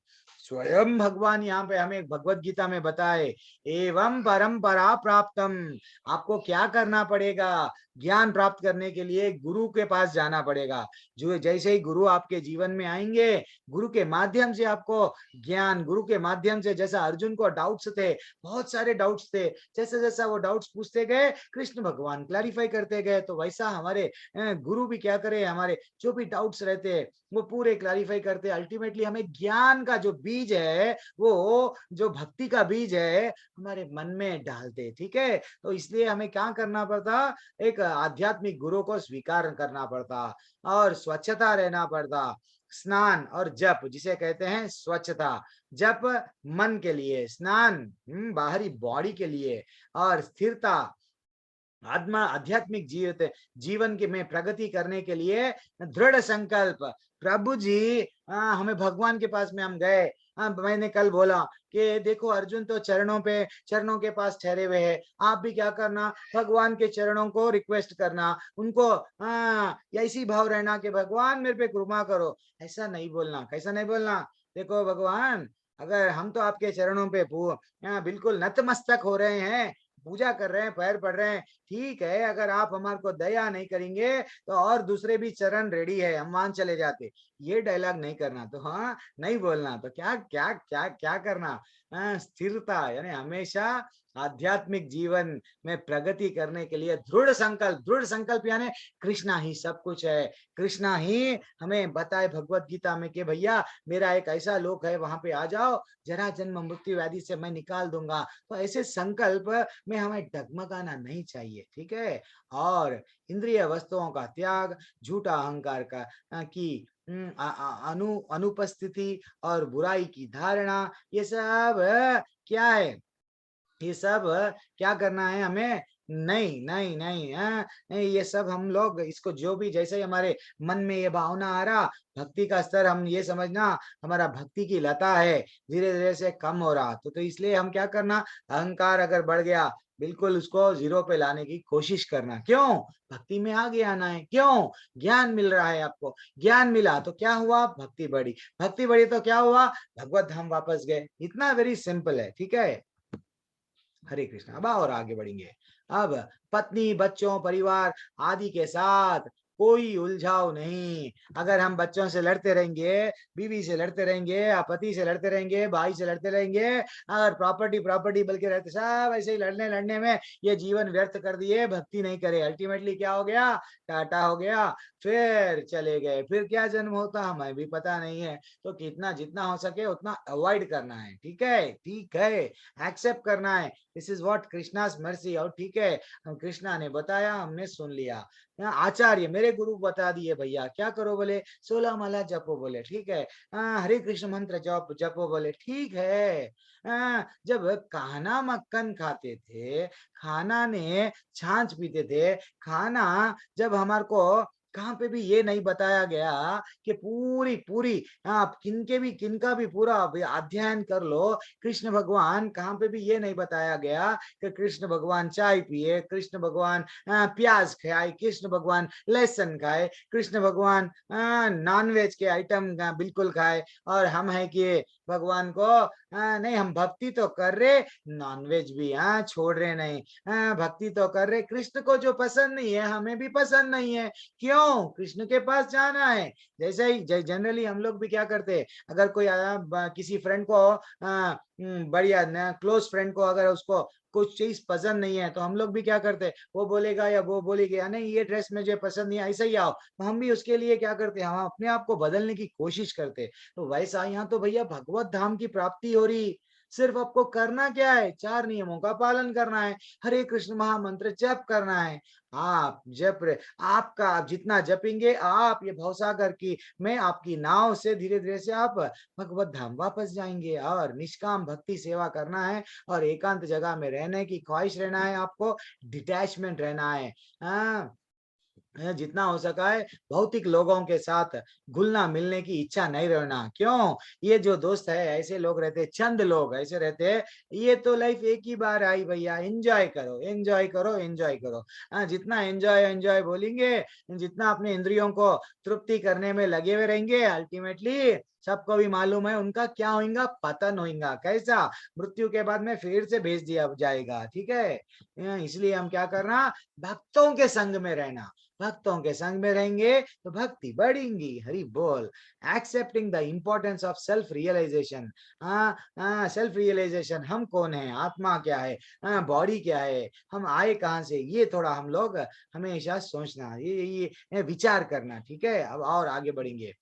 स्वयं भगवान यहाँ पे हमें भगवत गीता में बताए, एवं परंपरा प्राप्तम, आपको क्या करना पड़ेगा, ज्ञान प्राप्त करने के लिए गुरु के पास जाना पड़ेगा। जो जैसे ही गुरु आपके जीवन में आएंगे, गुरु के माध्यम से आपको ज्ञान, गुरु के माध्यम से, जैसा अर्जुन को डाउट्स थे, बहुत सारे डाउट्स थे, जैसे जैसा वो डाउट्स पूछते गए कृष्ण भगवान क्लैरिफाई करते गए, तो वैसा हमारे गुरु भी क्या करे, हमारे जो भी डाउट्स रहते वो पूरे क्लैरिफाई करते, अल्टीमेटली हमें ज्ञान का जो बीज है, वो जो भक्ति का बीज है, हमारे मन में डालते। ठीक है, तो इसलिए हमें क्या करना पड़ता, एक आध्यात्मिक गुरु को स्वीकार करना पड़ता, और स्वच्छता रहना पड़ता। स्नान और जप, जिसे कहते हैं स्वच्छता, जप मन के लिए, स्नान बाहरी बॉडी के लिए, और स्थिरता आत्मा आध्यात्मिक जीवन के में प्रगति करने के लिए दृढ़ संकल्प। प्रभु जी हमें भगवान के पास में हम गए, मैंने कल बोला कि देखो अर्जुन तो चरणों के पास ठहरे हुए हैं, आप भी क्या करना, भगवान के चरणों को रिक्वेस्ट करना, उनको ऐसी भाव रहना कि भगवान मेरे पे कृपा करो। ऐसा नहीं बोलना, कैसा नहीं बोलना, देखो भगवान अगर हम तो आपके चरणों पे बिल्कुल नतमस्तक हो रहे हैं, पूजा कर रहे हैं, पैर पड़ रहे हैं, ठीक है, अगर आप हमारे को दया नहीं करेंगे तो और दूसरे भी चरण रेडी है, हम वहां चले जाते। ये डायलॉग नहीं करना, तो हाँ नहीं बोलना, तो क्या क्या क्या क्या करना, स्थिरता, यानी हमेशा आध्यात्मिक जीवन में प्रगति करने के लिए दृढ़ संकल्प यानी कृष्णा ही सब कुछ है। कृष्णा ही हमें बताए भगवत गीता में कि भैया मेरा एक ऐसा लोक है, वहां पे आ जाओ, जरा जन्म मृत्यु व्याधि से मैं निकाल दूंगा। तो ऐसे संकल्प में हमें डगमगाना नहीं चाहिए, ठीक है। और इंद्रिय वस्तुओं का त्याग, झूठा अहंकार की अनुपस्थिति और बुराई की धारणा, ये सब क्या है, ये सब क्या करना है हमें, नहीं नहीं नहीं, नहीं, ये सब हम लोग इसको जो भी जैसे ही हमारे मन में ये भावना आ रहा, भक्ति का स्तर हम ये समझना हमारा भक्ति की लता है धीरे धीरे से कम हो रहा, तो इसलिए हम क्या करना, अहंकार अगर बढ़ गया बिल्कुल उसको जीरो पे लाने की कोशिश करना। क्यों? भक्ति में आगे आना है। क्यों? ज्ञान मिल रहा है आपको, ज्ञान मिला तो क्या हुआ, भक्ति बढ़ी, भक्ति बढ़ी तो क्या हुआ, भगवत धाम वापस गए। इतना वेरी सिंपल है, ठीक है। हरे कृष्णा। अब और आगे बढ़ेंगे। अब पत्नी बच्चों परिवार आदि के साथ कोई उलझाव नहीं। अगर हम बच्चों से लड़ते रहेंगे, बीवी से लड़ते रहेंगे, पति से लड़ते रहेंगे, भाई से लड़ते रहेंगे, अगर प्रॉपर्टी प्रॉपर्टी बल्कि रहते सब ऐसे ही लड़ने लड़ने में ये जीवन व्यर्थ कर दिए, भक्ति नहीं करे, अल्टीमेटली क्या हो गया, टाटा हो गया, फिर चले गए। फिर क्या जन्म होता हमें भी पता नहीं है। तो कितना जितना हो सके उतना अवॉइड करना है, ठीक है, ठीक है, एक्सेप्ट करना है। This is what Krishna's mercy. और ठीक है, कृष्णा ने बताया, हमने सुन लिया। आचार्य मेरे गुरु बता दिए भैया क्या करो, बोले 16 माला जपो, बोले ठीक है। हरे कृष्ण मंत्र जप जपो, बोले ठीक है। जब कान्हा मक्खन खाते थे, खाना ने छाछ पीते थे, खाना जब हमारे को कहाँ पे भी ये नहीं बताया गया कि पूरी पूरी आप किनका भी पूरा अध्ययन कर लो, कृष्ण भगवान कहाँ पे भी ये नहीं बताया गया कि कृष्ण भगवान चाय पिए, कृष्ण भगवान प्याज खाए, कृष्ण भगवान लहसुन खाए, कृष्ण भगवान नॉनवेज के आइटम बिल्कुल खाए। और हम है कि भगवान को नहीं, हम भक्ति तो कर रहे, नॉनवेज भी छोड़ रहे नहीं, भक्ति तो कर रहे, कृष्ण को जो पसंद नहीं है हमें भी पसंद नहीं है। क्यों? कृष्ण के पास जाना है। जैसे ही जनरली हम लोग भी क्या करते हैं, अगर कोई किसी फ्रेंड को बढ़िया क्लोज फ्रेंड को अगर उसको कुछ चीज पसंद नहीं है तो हम लोग भी क्या करते हैं, वो बोलेगा या वो बोलेगी नहीं ये ड्रेस मुझे पसंद नहीं है, ऐसा ही आओ, तो हम भी उसके लिए क्या करते हैं, हम अपने आप को बदलने की कोशिश करते हैं। तो वैसा यहाँ तो भैया भगवत धाम की प्राप्ति हो रही, सिर्फ आपको करना क्या है, 4 नियमों का पालन करना है, हरे कृष्ण महामंत्र जप करना है। आप जप रहे, आपका आप जितना जपेंगे आप ये भवसागर की में आपकी नाव से धीरे धीरे से आप भगवत धाम वापस जाएंगे। और निष्काम भक्ति सेवा करना है और एकांत जगह में रहने की ख्वाहिश रहना है, आपको डिटैचमेंट रहना है। हाँ, जितना हो सका है भौतिक लोगों के साथ घुलना मिलने की इच्छा नहीं रहना। क्यों? ये जो दोस्त है ऐसे लोग रहते, चंद लोग ऐसे रहते हैं, ये तो लाइफ एक ही बार आई भैया, एंजॉय करो एंजॉय करो एंजॉय करो। जितना एंजॉय एंजॉय बोलेंगे, जितना अपने इंद्रियों को तृप्ति करने में लगे हुए रहेंगे, अल्टीमेटली सबको भी मालूम है उनका क्या होगा, पतन होगा। कैसा? मृत्यु के बाद में फिर से भेज दिया जाएगा, ठीक है। इसलिए हम क्या करना, भक्तों के संग में रहना, भक्तों के संग में रहेंगे तो भक्ति बढ़ेगी। हरि बोल। Excepting the importance of self realization. Self realization, हम कौन है, आत्मा क्या है, बॉडी क्या है, हम आए कहाँ से, ये थोड़ा हम लोग हमेशा सोचना, ये विचार करना, ठीक है। अब और आगे बढ़ेंगे।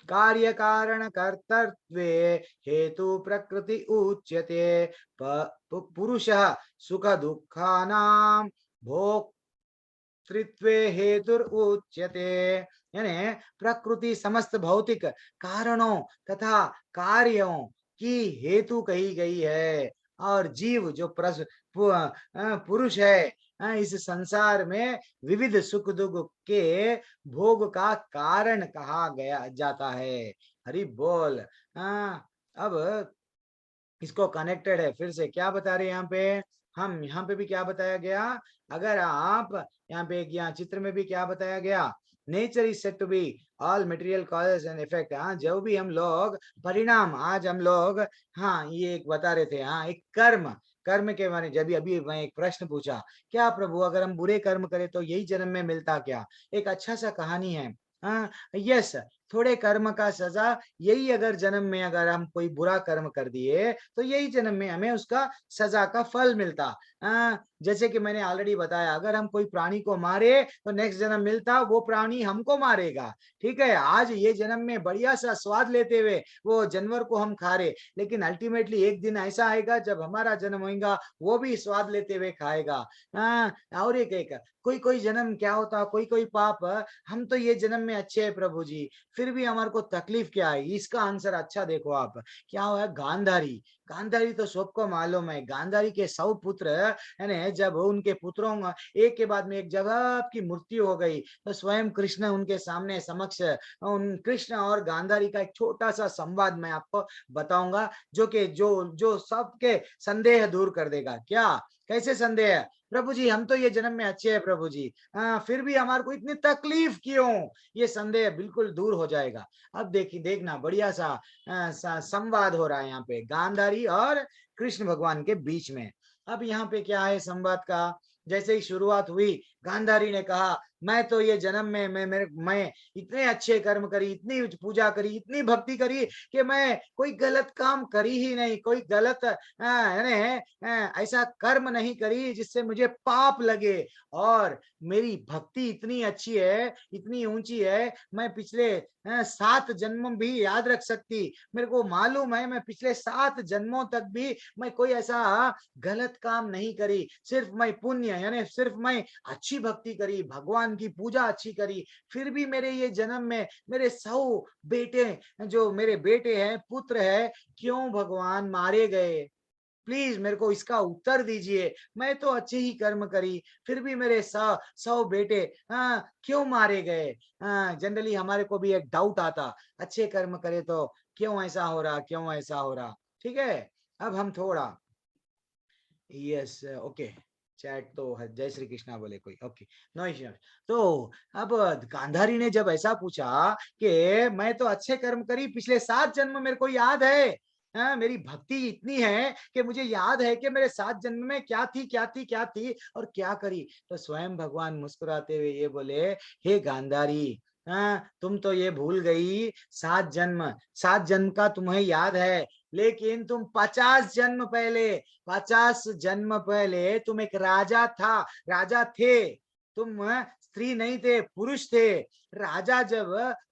कार्य कारण कर्तृत्वे हेतु प्रकृति उच्यते, पुरुषः सुख दुःखानां भोक्तृत्वे हेतुर उच्यते। यानी प्रकृति समस्त भौतिक कारणों तथा कार्यों की हेतु कही गई है, और जीव जो पुरुष है, इस संसार में विविध सुख दुख के भोग का कारण कहा गया जाता है। हरि बोल। अब इसको कनेक्टेड है, फिर से क्या बता रहे हैं यहाँ पे, हम यहाँ पे भी क्या बताया गया, अगर आप यहाँ पे यहाँ चित्र में भी क्या बताया गया, nature is said to be all material causes and effect. हाँ, जो भी हम लोग परिणाम आज हम लोग, हाँ ये एक बता रहे थे, हाँ एक कर्म, कर्म के बारे में जब अभी मैं एक प्रश्न पूछा, क्या प्रभु अगर हम बुरे कर्म करें तो यही जन्म में मिलता क्या? एक अच्छा सा कहानी है। हाँ, यस, थोड़े कर्म का सजा यही, अगर जन्म में अगर हम कोई बुरा कर्म कर दिए तो यही जन्म में हमें उसका सजा का फल मिलता। जैसे कि मैंने ऑलरेडी बताया, अगर हम कोई प्राणी को मारे तो नेक्स्ट जन्म मिलता वो प्राणी हमको मारेगा, ठीक है। आज ये जन्म में बढ़िया सा स्वाद लेते हुए वो जानवर को हम खा रहे, लेकिन अल्टीमेटली एक दिन ऐसा आएगा जब हमारा जन्म होगा वो भी स्वाद लेते हुए खाएगा। और एक कोई कोई जन्म क्या होता, कोई कोई पाप, हम तो ये जन्म में अच्छे हैं प्रभु जी, फिर भी हमारे को तकलीफ क्या है, इसका आंसर अच्छा देखो आप, क्या हुआ, गांधारी। गांधारी तो सबको मालूम है, गांधारी के 100 पुत्र है, जब उनके पुत्रों एक के बाद में एक जब की मृत्यु हो गई तो स्वयं कृष्ण उनके सामने समक्ष, उन कृष्ण और गांधारी का एक छोटा सा संवाद मैं आपको बताऊंगा, जो कि जो सबके संदेह दूर कर देगा। क्या, कैसे संदेह? प्रभु जी हम तो ये जन्म में अच्छे हैं प्रभु जी, फिर भी हमारे को इतनी तकलीफ क्यों? ये संदेह बिल्कुल दूर हो जाएगा। अब देखिए, देखना बढ़िया सा संवाद हो रहा है यहाँ पे गांधारी और कृष्ण भगवान के बीच में। अब यहाँ पे क्या है संवाद का, जैसे ही शुरुआत हुई, गांधारी ने कहा मैं तो ये जन्म में मैं इतने अच्छे कर्म करी, इतनी पूजा करी, इतनी भक्ति करी कि मैं कोई गलत काम करी ही नहीं, कोई गलत ऐसा कर्म नहीं करी जिससे मुझे पाप लगे। और मेरी भक्ति इतनी अच्छी है, इतनी ऊंची है, मैं पिछले 7 जन्म भी याद रख सकती। मेरे को मालूम है मैं पिछले 7 जन्मों तक भी मैं कोई ऐसा गलत काम नहीं करी, सिर्फ मैं पुण्य यानी सिर्फ मैं अच्छी भक्ति करी, भगवान की पूजा अच्छी करी, फिर भी मेरे ये जन्म में मेरे 100 बेटे, जो मेरे बेटे हैं, पुत्र है, क्यों भगवान मारे गए? प्लीज मेरे को इसका उत्तर दीजिए। मैं तो अच्छे ही कर्म करी, फिर भी मेरे 100 बेटे क्यों मारे गए? जनरली हमारे को भी एक डाउट आता, अच्छे कर्म करे तो क्यों ऐसा हो रहा, क्यों ऐसा हो रहा? ठीक है, अब हम थोड़ा, यस ओके, चैट तो है, जय श्री कृष्णा बोले कोई, ओके, नो इश्यूज। तो अब गांधारी ने जब ऐसा पूछा कि मैं तो अच्छे कर्म करी, पिछले 7 जन्म मेरे को याद है, मेरी भक्ति इतनी है कि मुझे याद है कि मेरे 7 जन्म में क्या थी, क्या थी, क्या थी और क्या करी। तो स्वयं भगवान मुस्कुराते हुए ये बोले, हे गांधारी, तुम तो ये भूल गई, 7 जन्म का तुम्हें याद है, लेकिन तुम 50 जन्म पहले, 50 जन्म पहले तुम एक राजा था, राजा थे, तुम स्त्री नहीं थे, पुरुष थे। राजा जब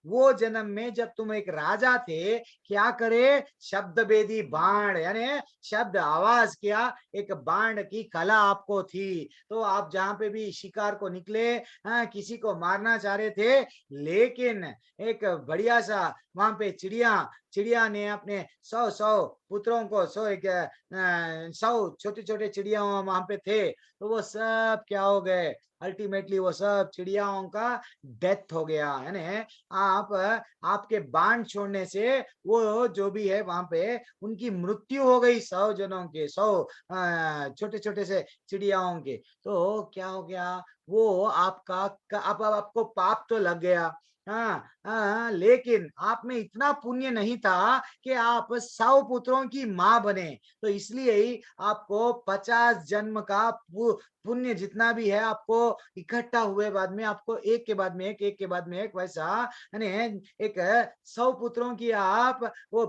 वो जन्म में जब तुम एक राजा थे, क्या करे? शब्द भेदी बाण, यानी शब्द आवाज किया, एक बाण की कला आपको थी। तो आप जहां पे भी शिकार को निकले, किसी को मारना चाह रहे थे, लेकिन एक बढ़िया सा वहां पे चिड़िया ने अपने 100 पुत्रों को, 100 छोटे छोटे चिड़िया वहां पे थे, तो वो सब क्या हो गए? अल्टीमेटली वो सब चिड़ियाओं का डेथ हो गया। यानी आप आपके बाण छोड़ने से वो जो भी है वहां पे उनकी मृत्यु हो गई, 100 जनों के, 100 छोटे छोटे से चिड़ियाओं के। तो क्या हो गया? वो आपका आपको पाप तो लग गया, लेकिन आप में इतना पुण्य नहीं था कि आप 100 पुत्रों की मां बने। तो इसलिए ही आपको 50 जन्म का पुण्य जितना भी है आपको इकट्ठा हुए, बाद में आपको एक के बाद में एक के बाद में एक, वैसा यानी एक 100 पुत्रों की आप वो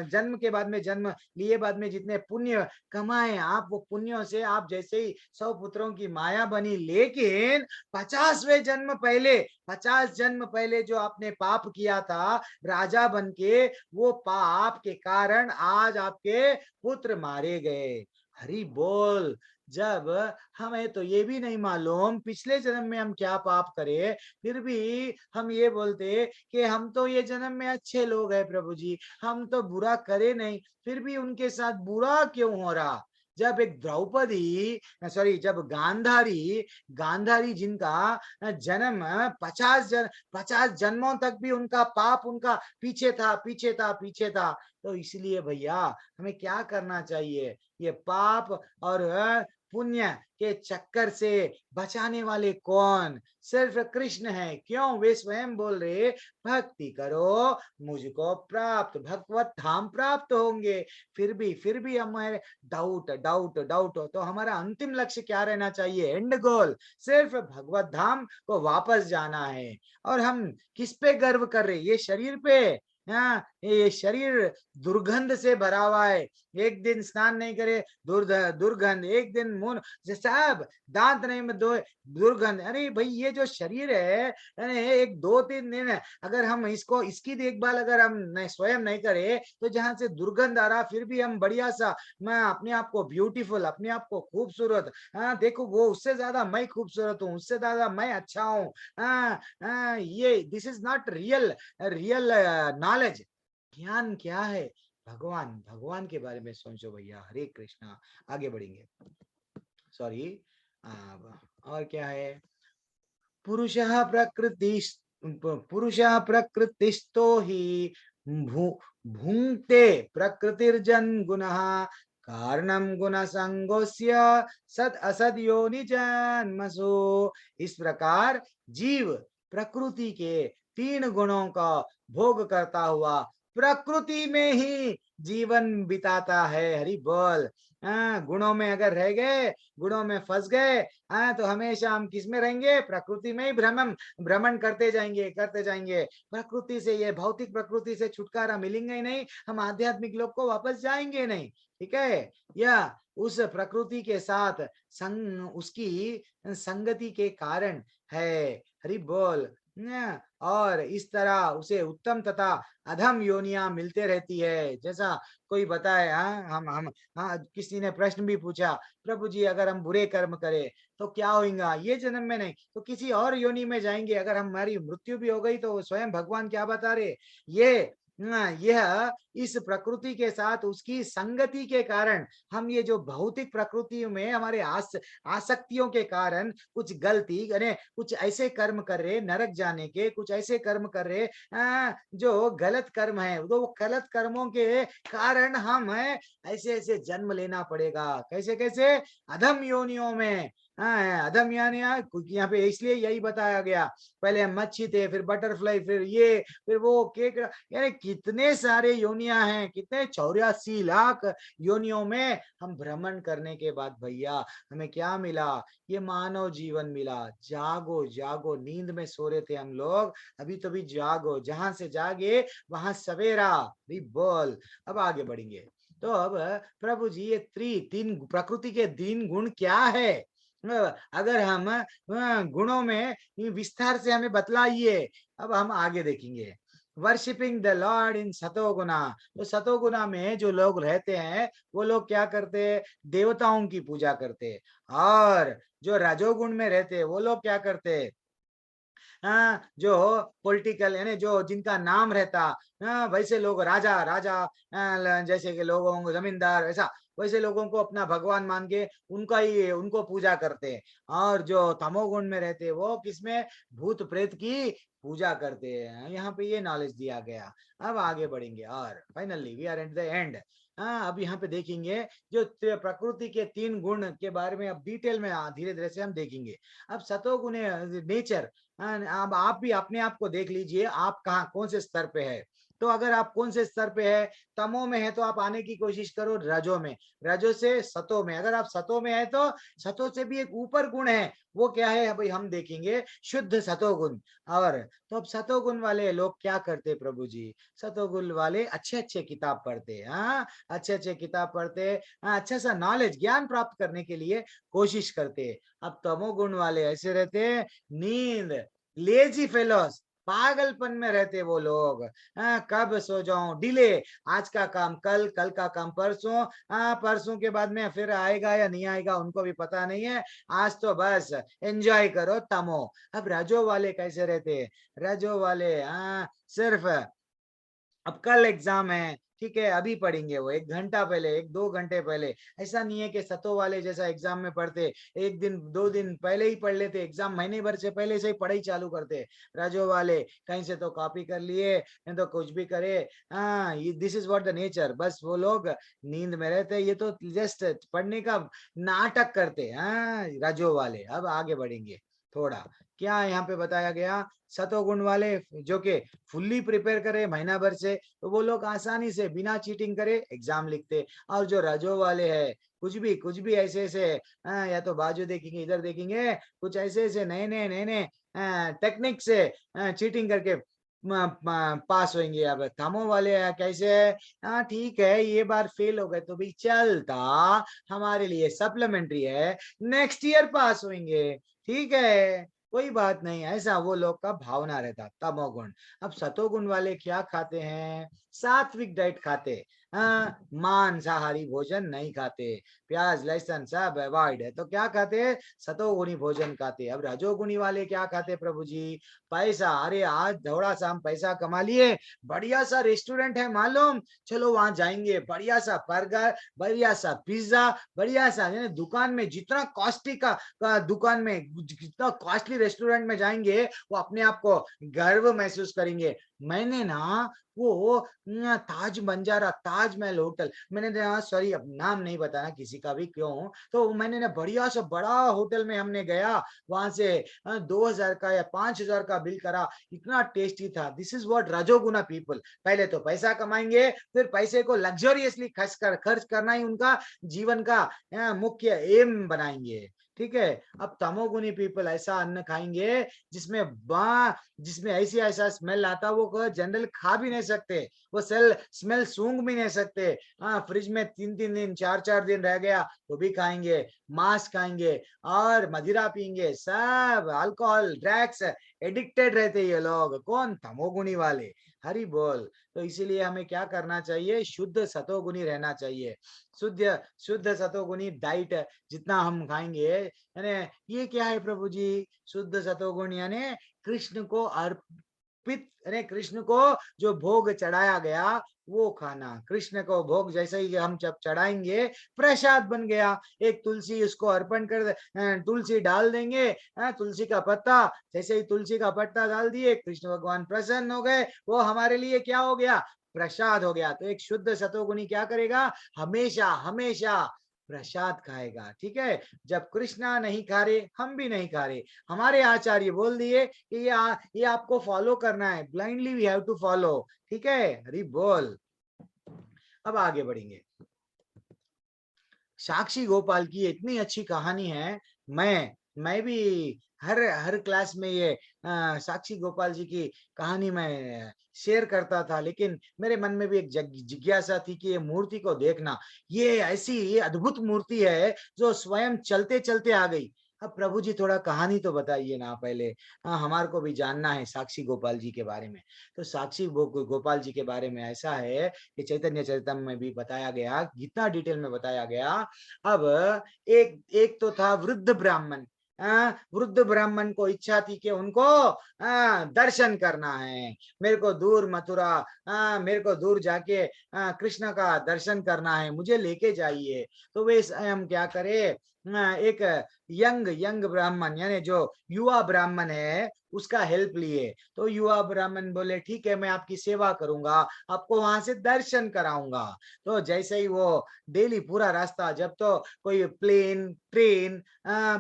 जन्म के बाद में जन्म लिए बाद में जितने पुण्य कमाए आप, वो पुण्यों से आप जैसे ही 100 पुत्रों की माया बनी। लेकिन 50वें जन्म पहले, 50 जन्म पहले जो आपने पाप किया था राजा बन के, वो पाप के कारण आज आपके पुत्र मारे गए। हरि बोल। जब हमें तो ये भी नहीं मालूम पिछले जन्म में हम क्या पाप करे, फिर भी हम ये बोलते कि हम तो ये जन्म में अच्छे लोग हैं प्रभु जी, हम तो बुरा करे नहीं, फिर भी उनके साथ बुरा क्यों हो रहा? जब एक द्रौपदी, सॉरी, जब गांधारी, गांधारी जिनका जन्म 50 जन्मों तक भी उनका पाप उनका पीछे था, पीछे था, पीछे था। तो इसलिए भैया हमें क्या करना चाहिए? ये पाप और पुण्य के चक्कर से बचाने वाले कौन? सिर्फ कृष्ण है। क्यों? वे स्वयं बोल रहे, भक्ति करो मुझको प्राप्त, भगवत धाम प्राप्त होंगे। फिर भी हमारे डाउट डाउट डाउट हो, तो हमारा अंतिम लक्ष्य क्या रहना चाहिए? एंड गोल सिर्फ भगवत धाम को वापस जाना है। और हम किस पे गर्व कर रहे? ये शरीर पे। ये शरीर दुर्गंध से भरा हुआ है, एक दिन स्नान नहीं करे दुर्गंध, एक दिन मुंह सब दांत नहीं में दो दुर्गंध। अरे भाई ये जो शरीर है, अरे एक 2-3 दिन अगर हम इसकी देखभाल अगर हम स्वयं नहीं करे, तो जहां से दुर्गंध आ रहा, फिर भी हम बढ़िया सा, मैं अपने आप को ब्यूटीफुल, अपने आप को खूबसूरत, देखो वो उससे ज्यादा मैं खूबसूरत हूँ, उससे ज्यादा मैं अच्छा हूँ, ये this is not real knowledge. ज्ञान क्या है? भगवान, भगवान के बारे में सोचो भैया। हरे कृष्णा। आगे बढ़ेंगे, सॉरी। और क्या है, पुरुषः प्रकृति, पुरुषः प्रकृतिस्थो ही भू भुंक्ते प्रकृतिर्जन गुणः कारणम गुण संगोस्य सद असद योनि जन्मसु। इस प्रकार जीव प्रकृति के तीन गुणों का भोग करता हुआ प्रकृति में ही जीवन बिताता है। हरि बोल। गुणों में अगर रह गए, गुणों में फंस गए, तो हमेशा हम किस में रहेंगे, प्रकृति में ही भ्रमण भ्रमण करते जाएंगे, करते जाएंगे। प्रकृति से, ये भौतिक प्रकृति से छुटकारा मिलेंगे ही नहीं, हम आध्यात्मिक लोक को वापस जाएंगे नहीं। ठीक है, या उस प्रकृति के साथ उसकी संगति के कारण है। हरि बोल। और इस तरह उसे उत्तम तथा अधम योनियां मिलते रहती है। जैसा कोई बताए, हम हाँ, किसी ने प्रश्न भी पूछा, प्रभु जी अगर हम बुरे कर्म करें तो क्या होगा, ये जन्म में नहीं तो किसी और योनि में जाएंगे। अगर हमारी मृत्यु भी हो गई तो स्वयं भगवान क्या बता रहे, ये यह इस प्रकृति के साथ उसकी संगति के कारण, हम ये जो भौतिक प्रकृति में हमारे आसक्तियों के कारण कुछ गलती यानी कुछ ऐसे कर्म कर रहे नरक जाने के, कुछ ऐसे कर्म कर रहे जो गलत कर्म है, तो वो गलत कर्मों के कारण हम ऐसे ऐसे जन्म लेना पड़ेगा। कैसे कैसे, अधम योनियों में। अधम यानी यहाँ पे इसलिए यही बताया गया, पहले हम मच्छी थे, फिर बटरफ्लाई, फिर ये, फिर वो केक, यानी कितने सारे योनियां हैं, कितने 84 लाख योनियों में हम भ्रमण करने के बाद भैया हमें क्या मिला, ये मानव जीवन मिला। जागो जागो, नींद में सो रहे थे हम लोग, अभी तो भी जागो, जहां से जागे वहां सवेरा भी बोल। अब आगे बढ़ेंगे, तो अब प्रभु जी ये तीन प्रकृति के तीन गुण क्या है, अगर हम गुणों में विस्तार से हमें बतलाइए। अब हम आगे देखेंगे, वर्शिपिंग द लॉर्ड इन सतोगुना। तो सतोगुना में जो लोग रहते हैं वो लोग क्या करते हैं, देवताओं की पूजा करते हैं। और जो रजोगुण में रहते हैं वो लोग क्या करते हैं, जो पॉलिटिकल यानी जो जिनका नाम रहता, वैसे लोग राजा राजा, जैसे कि लोगों को जमींदार, ऐसा वैसे लोगों को अपना भगवान मान के उनका ही उनको पूजा करते हैं। और जो तमोगुण में रहते हैं वो किसमें, भूत प्रेत की पूजा करते हैं। यहाँ पे ये नॉलेज दिया गया। अब आगे बढ़ेंगे और finally we are at the end. अब यहाँ पे देखेंगे जो प्रकृति के तीन गुण के बारे में अब डिटेल में धीरे धीरे से हम देखेंगे। अब सतोगुण नेचर, अब आप भी अपने आप को देख लीजिए, आप कहाँ कौन से स्तर पे है। तो अगर आप कौन से स्तर पे है, तमो में है तो आप आने की कोशिश करो रजो में, रजो से सतो में। अगर आप सतो में है तो सतो से भी एक ऊपर गुण है, वो क्या है भाई हम देखेंगे, शुद्ध सतोगुण। और तो अब सतोगुण वाले लोग क्या करते प्रभु जी, सतोगुण वाले अच्छे अच्छे किताब पढ़ते, हाँ अच्छे अच्छे किताब पढ़ते, अच्छा सा नॉलेज ज्ञान प्राप्त करने के लिए कोशिश करते। अब तमोगुण वाले ऐसे रहते, नींद, लेजी फेलोस, पागलपन में रहते वो लोग। कब सो जाऊं, डिले, आज का काम कल, कल का काम परसों, परसों के बाद में फिर आएगा या नहीं आएगा उनको भी पता नहीं है, आज तो बस एंजॉय करो तमो। अब रजो वाले कैसे रहते, रजो वाले सिर्फ अब कल एग्जाम है, ठीक है अभी पढ़ेंगे, वो 1 घंटा पहले, 1-2 घंटे पहले। ऐसा नहीं है कि सतो वाले जैसा एग्जाम में पढ़ते, 1 दिन 2 दिन पहले ही पढ़ लेते, एग्जाम महीने भर से पहले से ही पढ़ाई चालू करते। राजो वाले कहीं से तो कॉपी कर लिए, नहीं तो कुछ भी करे। This is what the nature, बस वो लोग नींद में रहते, ये तो जस्ट पढ़ने का नाटक करते। राजो वाले। अब आगे बढ़ेंगे थोड़ा, क्या यहाँ पे बताया गया, सतोगुण वाले जो के फुल्ली प्रिपेयर करे महीना भर से, तो वो लोग आसानी से बिना चीटिंग करे एग्जाम लिखते। और जो रजो वाले हैं, कुछ भी ऐसे ऐसे, या तो बाजू देखेंगे इधर देखेंगे, कुछ ऐसे ऐसे नए नए नए नए टेक्निक से चीटिंग करके पास होंगे। अब थमो वाले कैसे है, हाँ ठीक है ये बार फेल हो गए तो भी चलता, हमारे लिए सप्लीमेंट्री है, नेक्स्ट ईयर पास होंगे, ठीक है कोई बात नहीं, ऐसा वो लोग का भावना रहता तमोगुण। अब सतोगुण वाले क्या खाते हैं, सात्विक डाइट खाते, मांसाहारी भोजन नहीं खाते, प्याज लहसुन सब अवॉइड है, तो क्या खाते, सतोगुणी भोजन खाते। अब रजोगुणी वाले क्या खाते प्रभु जी, पैसा, अरे आज थोड़ा सा हम पैसा कमा लिए, बढ़िया सा रेस्टोरेंट है मालूम, चलो वहां जाएंगे, बढ़िया सा बर्गर, बढ़िया सा पिज्जा, बढ़िया सा, दुकान में जितना कॉस्टली का दुकान में जितना कॉस्टली रेस्टोरेंट में जाएंगे, वो अपने आप को गर्व महसूस करेंगे। मैंने ना वो ताज बंजारा, ताजमहल होटल, मैंने सॉरी अब नाम नहीं बताना किसी का भी, क्यों, तो मैंने ना बढ़िया सा बड़ा होटल में हमने गया, वहां से 2000 का या 5000 का बिल करा, इतना टेस्टी था। दिस इज व्हाट रजोगुना पीपल, पहले तो पैसा कमाएंगे, फिर पैसे को लग्जरियसली खर्च करना ही उनका जीवन का मुख्य एम बनाएंगे। ठीक है। अब तमोगुनी पीपल ऐसा अन्न खाएंगे जिसमें ऐसा स्मेल आता, वो जनरल खा भी नहीं सकते, वो स्मेल सूंघ भी नहीं सकते। हाँ, फ्रिज में 3-3 दिन 4-4 दिन रह गया तो भी खाएंगे, मांस खाएंगे और मदिरा पीएंगे, सब अल्कोहल ड्रग्स एडिक्टेड रहते ये लोग। कौन, तमोगुणी वाले। हरि बोल। तो इसीलिए हमें क्या करना चाहिए, शुद्ध सतोगुणी रहना चाहिए। शुद्ध शुद्ध सतोगुणी डाइट जितना हम खाएंगे, यानी ये क्या है प्रभु जी, शुद्ध सतोगुण यानी कृष्ण को अर्पित, अरे कृष्ण को जो भोग चढ़ाया गया वो खाना, कृष्ण को भोग जैसे ही हम जब चढ़ाएंगे प्रसाद बन गया। एक तुलसी उसको अर्पण कर तुलसी डाल देंगे, तुलसी का पत्ता, जैसे ही तुलसी का पत्ता डाल दिए कृष्ण भगवान प्रसन्न हो गए, वो हमारे लिए क्या हो गया, प्रसाद हो गया। तो एक शुद्ध सतोगुणी क्या करेगा, हमेशा हमेशा प्रसाद खाएगा। ठीक है। जब कृष्णा नहीं खा रहे, हम भी नहीं खा रहे, हमारे आचार्य बोल दिए कि ये आपको फॉलो करना है, blindly we have to follow. ठीक है। हरि बोल। अब आगे बढ़ेंगे। साक्षी गोपाल की इतनी अच्छी कहानी है, मैं भी हर हर क्लास में ये साक्षी गोपाल जी की कहानी मैं शेयर करता था, लेकिन मेरे मन में भी एक जिज्ञासा थी कि ये मूर्ति को देखना, ये ऐसी अद्भुत मूर्ति है जो स्वयं चलते चलते आ गई। अब प्रभु जी थोड़ा कहानी तो बताइए ना पहले, हमारे को भी जानना है साक्षी गोपाल जी के बारे में। तो साक्षी गोपाल जी के बारे में ऐसा है कि चैतन्य चरितम में भी बताया गया, कितना डिटेल में बताया गया। अब एक एक तो था वृद्ध ब्राह्मण, वृद्ध ब्राह्मण को इच्छा थी कि उनको दर्शन करना है, मेरे को दूर मथुरा, मेरे को दूर जाके कृष्ण का दर्शन करना है, मुझे लेके जाइए। तो वे स्वयं क्या करे, एक यंग यंग ब्राह्मण यानी जो युवा ब्राह्मण है उसका हेल्प लिए। तो युवा ब्राह्मण बोले ठीक है, मैं आपकी सेवा करूंगा, आपको वहां से दर्शन कराऊंगा। तो जैसे ही वो डेली पूरा रास्ता, जब तो कोई प्लेन ट्रेन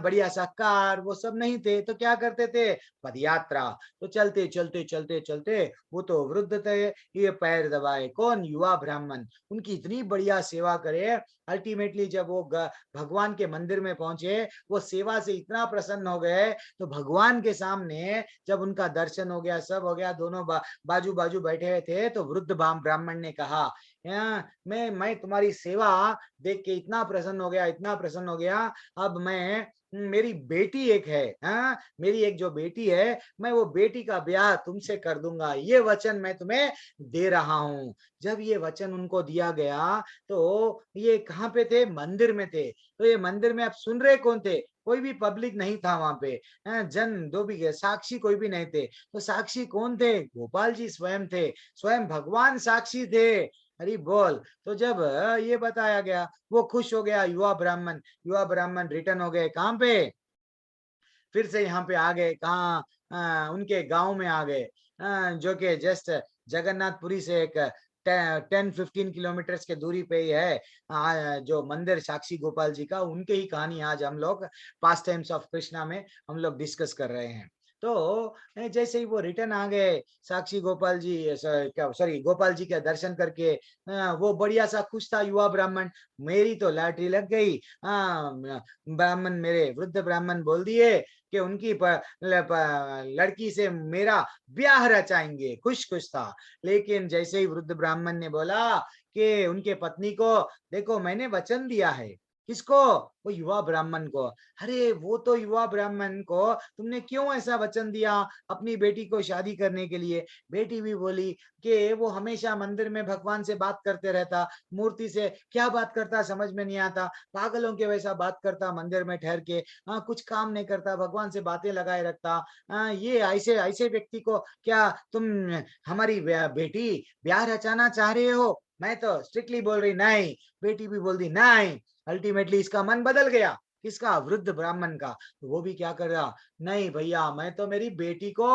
बढ़िया सा कार वो सब नहीं थे, तो क्या करते थे, पदयात्रा। तो चलते चलते चलते चलते वो तो वृद्ध थे, ये पैर दबाए, कौन, युवा ब्राह्मण, उनकी इतनी बढ़िया सेवा करे। अल्टीमेटली जब वो भगवान के मंदिर में पहुंचे, वो सेवा से इतना प्रसन्न हो गए, तो भगवान के सामने जब उनका दर्शन हो गया, सब हो गया, दोनों बाजू बाजू बैठे हुए थे, तो वृद्ध ब्राह्मण ने कहा, मैं तुम्हारी सेवा देख के इतना प्रसन्न हो गया, इतना प्रसन्न हो गया, अब मैं, मेरी बेटी एक है, मेरी एक जो बेटी है, मैं वो बेटी का ब्याह तुमसे कर दूंगा, ये वचन मैं तुम्हें दे रहा हूं। जब ये वचन उनको दिया गया, तो ये कहाँ पे थे, मंदिर में थे। तो ये मंदिर में आप सुन रहे कौन थे, कोई भी पब्लिक नहीं था वहां पे, जन दो भी साक्षी कोई भी नहीं थे। तो साक्षी कौन थे, गोपाल जी स्वयं थे, स्वयं भगवान साक्षी थे। हरि बोल। तो जब ये बताया गया, वो खुश हो गया युवा ब्राह्मण रिटर्न हो गए, कहाँ पे, फिर से यहाँ पे आ गए, कहाँ, उनके गांव में आ गए, जो कि जस्ट जगन्नाथपुरी से एक 10-15 किलोमीटर के दूरी पे ही है, जो मंदिर साक्षी गोपाल जी का, उनके ही कहानी आज हम लोग पास टाइम्स ऑफ कृष्णा में हम लोग डिस्कस कर रहे हैं। तो जैसे ही वो रिटर्न आ गए, साक्षी गोपाल जी, सॉरी गोपाल जी के दर्शन करके, वो बढ़िया सा खुश था युवा ब्राह्मण, मेरी तो लॉटरी लग गई। ब्राह्मण, मेरे वृद्ध ब्राह्मण बोल दिए कि उनकी लड़की से मेरा ब्याह रचाएंगे, खुश खुश था। लेकिन जैसे ही वृद्ध ब्राह्मण ने बोला कि उनके पत्नी को, देखो मैंने वचन दिया है, किसको? वो युवा ब्राह्मण को। अरे वो तो युवा ब्राह्मण को तुमने क्यों ऐसा वचन दिया अपनी बेटी को शादी करने के लिए? बेटी भी बोली कि वो हमेशा मंदिर में भगवान से बात करते रहता, मूर्ति से क्या बात करता समझ में नहीं आता, पागलों के वैसा बात करता मंदिर में ठहर के, कुछ काम नहीं करता, भगवान से बातें लगाए रखता। ये ऐसे ऐसे व्यक्ति को क्या तुम हमारी बेटी ब्याह रचाना चाह रहे हो? मैं तो स्ट्रिक्टली बोल रही नहीं, बेटी भी बोल दी नहीं। अल्टीमेटली इसका मन बदल गया। किसका? वृद्ध ब्राह्मण का। तो वो भी क्या कर रहा, नहीं भैया मैं तो मेरी बेटी को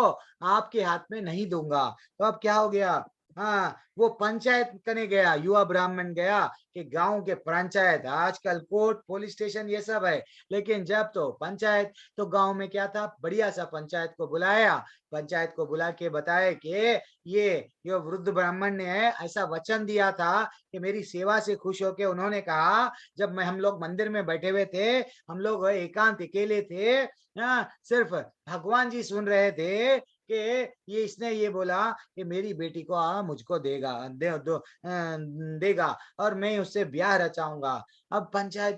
आपके हाथ में नहीं दूंगा। तो अब क्या हो गया, हाँ वो पंचायत करने गया, युवा ब्राह्मण गया कि गांव के पंचायत, आजकल कोर्ट पुलिस स्टेशन ये सब है, लेकिन जब तो पंचायत, तो गांव में क्या था, बढ़िया सा पंचायत को बुलाया, पंचायत को बुला के बताया कि ये वृद्ध ब्राह्मण ने ऐसा वचन दिया था कि मेरी सेवा से खुश होके उन्होंने कहा, जब मैं हम लोग मंदिर में बैठे हुए थे, हम लोग एकांत अकेले थे, सिर्फ भगवान जी सुन रहे थे कि ये इसने ये बोला कि मेरी बेटी को मुझको देगा और मैं उससे ब्याह रचाऊंगा। अब पंचायत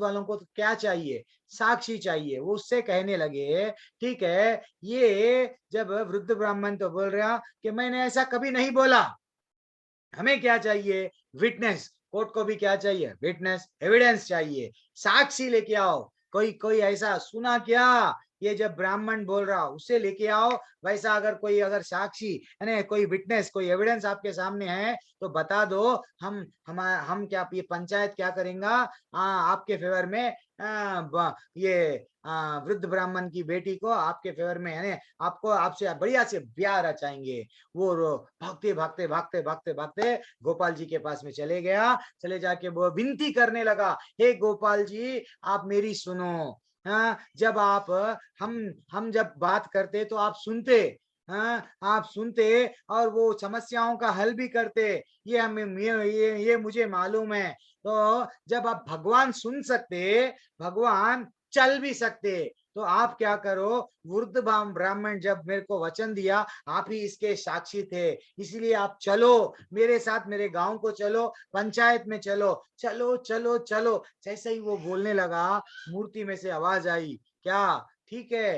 वालों को तो क्या चाहिए, साक्षी चाहिए। वो उससे कहने लगे ठीक है, ये जब वृद्ध ब्राह्मण तो बोल रहा कि मैंने ऐसा कभी नहीं बोला, हमें क्या चाहिए, विटनेस। कोर्ट को भी क्या चाहिए, विटनेस, एविडेंस चाहिए, साक्षी लेके आओ। कोई कोई ऐसा सुना क्या, ये जब ब्राह्मण बोल रहा उसे लेके आओ। वैसा अगर कोई अगर साक्षी यानी कोई विटनेस कोई एविडेंस आपके सामने है तो बता दो। हम क्या ये पंचायत क्या करेंगा, आपके फेवर में ये वृद्ध ब्राह्मण की बेटी को आपके फेवर में यानी आपको आपसे बढ़िया से ब्याह रचाएंगे। वो भागते भागते भागते भागते भागते गोपाल जी के पास में चले गया, चले जाके वो विनती करने लगा, हे गोपाल जी आप मेरी सुनो। जब आप हम जब बात करते तो आप सुनते, आप सुनते और वो समस्याओं का हल भी करते। ये हमें ये मुझे मालूम है। तो जब आप भगवान सुन सकते, भगवान चल भी सकते, तो आप क्या करो, वृद्ध ब्राह्मण जब मेरे को वचन दिया, आप ही इसके साक्षी थे, इसलिए आप चलो मेरे साथ, मेरे गांव को चलो, पंचायत में चलो, चलो चलो चलो। जैसे ही वो बोलने लगा, मूर्ति में से आवाज आई, क्या ठीक है,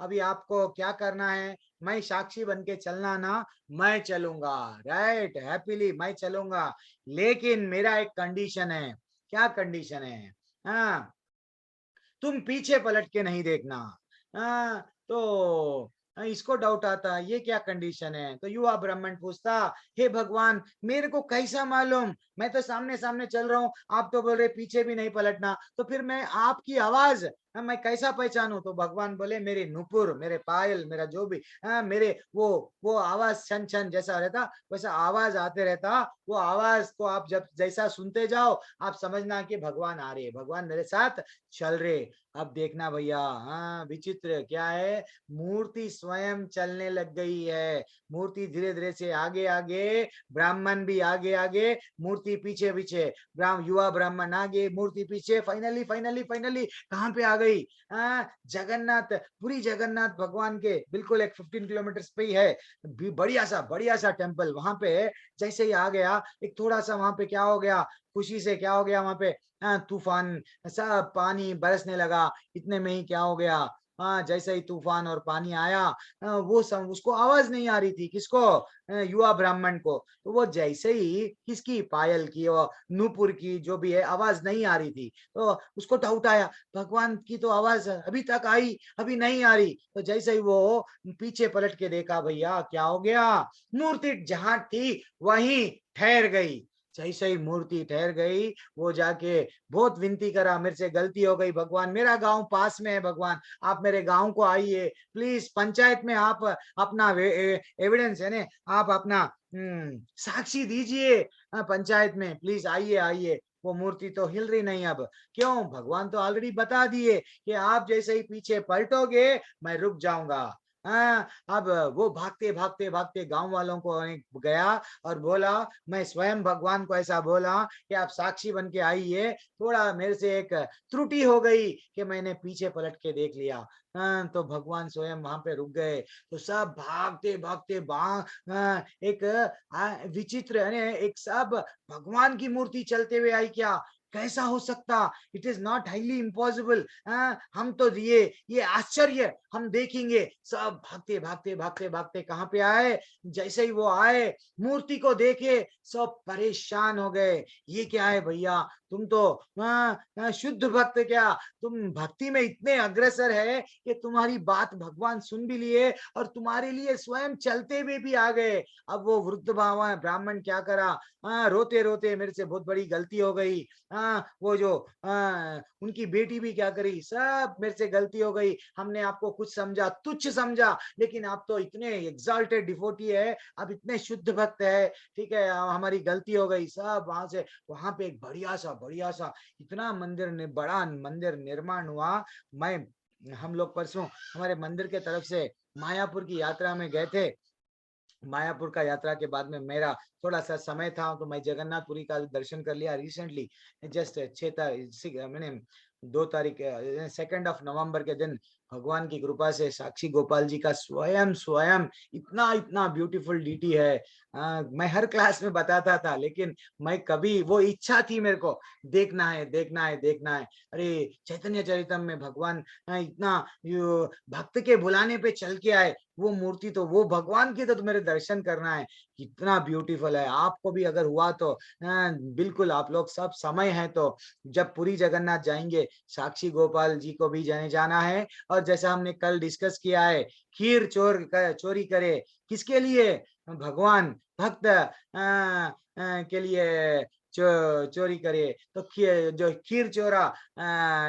अभी आपको क्या करना है, मैं साक्षी बन के चलना ना, मैं चलूंगा, राइट, हैप्पीली मैं चलूंगा, लेकिन मेरा एक कंडीशन है। क्या कंडीशन है, हाँ तुम पीछे पलट के नहीं देखना। तो इसको डाउट आता, ये क्या कंडीशन है? तो युवा ब्राह्मण पूछता, हे भगवान मेरे को कैसा मालूम, मैं तो सामने सामने चल रहा हूँ, आप तो बोल रहे पीछे भी नहीं पलटना, तो फिर मैं आपकी आवाज मैं कैसा पहचानू? तो भगवान बोले, मेरे नुपुर, मेरे पायल, मेरा जो भी मेरे वो आवाज छन छन जैसा रहता, वैसा आवाज आते रहता। वो आवाज को आप जब जैसा सुनते जाओ, आप समझना कि भगवान आ रहे, भगवान मेरे साथ चल रहे। अब देखना भैया, विचित्र क्या है, मूर्ति स्वयं चलने लग गई है। मूर्ति धीरे धीरे से आगे आगे, ब्राह्मण भी आगे आगे, मूर्ति पीछे पीछे, युवा ब्राह्मण आगे, मूर्ति पीछे, फाइनली फाइनली फाइनली कहाँ पे आ गई, जगन्नाथ, पूरी जगन्नाथ भगवान के बिल्कुल एक 15 किलोमीटर पे ही है, बढ़िया सा टेम्पल। वहां पे जैसे ही आ गया, एक थोड़ा सा वहां पे क्या हो गया, खुशी से क्या हो गया वहां पे, तूफान, सब पानी बरसने लगा। इतने में ही क्या हो गया, जैसे ही तूफान और पानी आया, उसको आवाज नहीं आ रही थी, किसको, युवा ब्राह्मण को। तो वो जैसे ही किसकी, पायल की और नूपुर की जो भी है आवाज नहीं आ रही थी, तो उसको डाउट आया, भगवान की तो आवाज अभी तक आई, अभी नहीं आ रही। तो जैसे ही वो पीछे पलट के देखा, भैया क्या हो गया, मूर्ति जहां थी वहीं ठहर गई। जैसे ही मूर्ति ठहर गई, वो जाके बहुत विनती करा, मेरे से गलती हो गई भगवान, मेरा गांव पास में है भगवान, आप मेरे गांव को आइए प्लीज, पंचायत में आप अपना एविडेंस है ना, आप अपना साक्षी दीजिए, पंचायत में प्लीज आइए आइए। वो मूर्ति तो हिल रही नहीं अब, क्यों, भगवान तो ऑलरेडी बता दिए कि आप जैसे ही पीछे पलटोगे मैं रुक जाऊंगा। हाँ, अब वो भागते भागते भागते गांव वालों को गया और बोला, मैं स्वयं भगवान को ऐसा बोला कि आप साक्षी बन के आइए, थोड़ा मेरे से एक त्रुटि हो गई कि मैंने पीछे पलट के देख लिया। हाँ, तो भगवान स्वयं वहां पे रुक गए। तो सब भागते भागते एक विचित्र यानी एक सब भगवान की मूर्ति चलते हुए आई क्या, कैसा हो सकता, it is not highly impossible. हम तो ये आश्चर्य हम देखेंगे। सब भागते भागते भागते भागते कहाँ पे आए, जैसे ही वो आए मूर्ति को देखे सब परेशान हो गए। ये क्या है भैया, तुम तो शुद्ध भक्त, क्या तुम भक्ति में इतने अग्रसर है कि तुम्हारी बात भगवान सुन भी लिए और तुम्हारे लिए स्वयं चलते हुए भी आ गए। अब वो वृद्ध ब्राह्मण क्या करा, रोते रोते मेरे से बहुत बड़ी गलती हो गई। वो जो उनकी बेटी भी क्या करी, सब मेरे से गलती हो गई, हमने आपको कुछ समझा, तुच्छ समझा, लेकिन आप तो इतने एग्जॉल्टेड डिवोटी है, आप इतने शुद्ध भक्त है, ठीक है, हमारी गलती हो गई। सब वहां से वहां पे एक बढ़िया सा इतना बड़ा मंदिर निर्माण हुआ। मैं हम लोग परसों हमारे मंदिर के तरफ से मायापुर की यात्रा में गए थे। मायापुर का यात्रा के बाद में मेरा थोड़ा सा समय था, तो मैं जगन्नाथपुरी का दर्शन कर लिया रिसेंटली। जस्ट 6 मैंने 2 तारीख 2 नवंबर के दिन भगवान की कृपा से साक्षी गोपाल जी का स्वयं स्वयं इतना इतना ब्यूटीफुल डीटी है। मैं हर क्लास में बताता था, लेकिन मैं कभी वो इच्छा थी मेरे को, देखना है देखना है देखना है। अरे चैतन्य चरितम में भगवान इतना भक्त के बुलाने पे चल के आए, वो मूर्ति तो वो भगवान की तो मेरे दर्शन करना है, कितना ब्यूटीफुल है। आपको भी अगर हुआ तो बिल्कुल आप लोग सब समय है तो जब पुरी जगन्नाथ जाएंगे, साक्षी गोपाल जी को भी जाना है। और जैसा हमने कल डिस्कस किया है, खीर चोरी करे किसके लिए, भगवान भक्त के लिए चोरी करे। तो जो खीर चोरा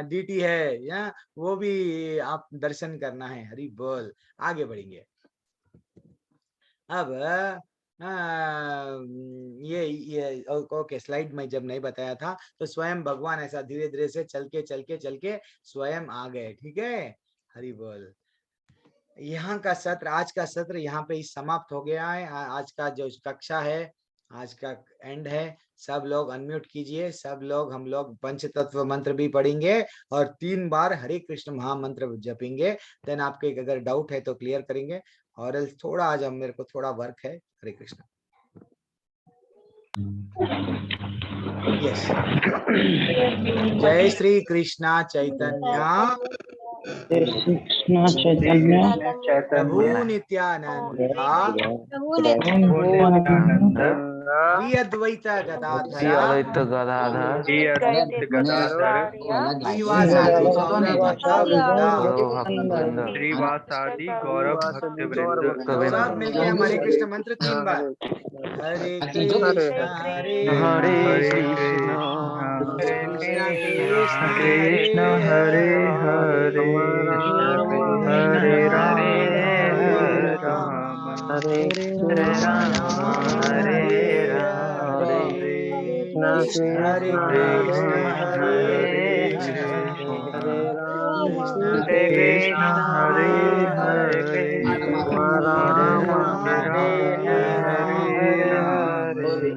डीटी है या वो भी आप दर्शन करना है। हरि बोल। आगे बढ़ेंगे। अब ये ओके, स्लाइड में जब नहीं बताया था तो स्वयं भगवान ऐसा धीरे धीरे से चल के स्वयं आ गए। ठीक है, हरि बोल। यहाँ का सत्र, आज का सत्र यहाँ पे ही समाप्त हो गया है। आज का जो कक्षा है, आज का एंड है। सब लोग अनम्यूट कीजिए, सब लोग, हम लोग पंच तत्व मंत्र भी पढ़ेंगे और 3 बार हरे कृष्ण महामंत्र जपेंगे। देन आपके अगर डाउट है तो क्लियर करेंगे, और थोड़ा आज मेरे को थोड़ा वर्क है। हरे कृष्ण। यस, जय श्री कृष्णा चैतन्य कृष्ण चैतन्य प्रभु नित्यानंद श्री अद्वैत गदाधर श्रीवासादि गौर भक्तवृंद। सब मिलके हम हरे कृष्ण मंत्र 3 बार। हरे कृष्ण हरे कृष्ण कृष्ण कृष्ण हरे हरे हरे राम हरे राम राम हरे हरे हरे कृष्ण हरे कृष्ण कृष्ण कृष्ण हरे हरे राम हरे हरे राम हरे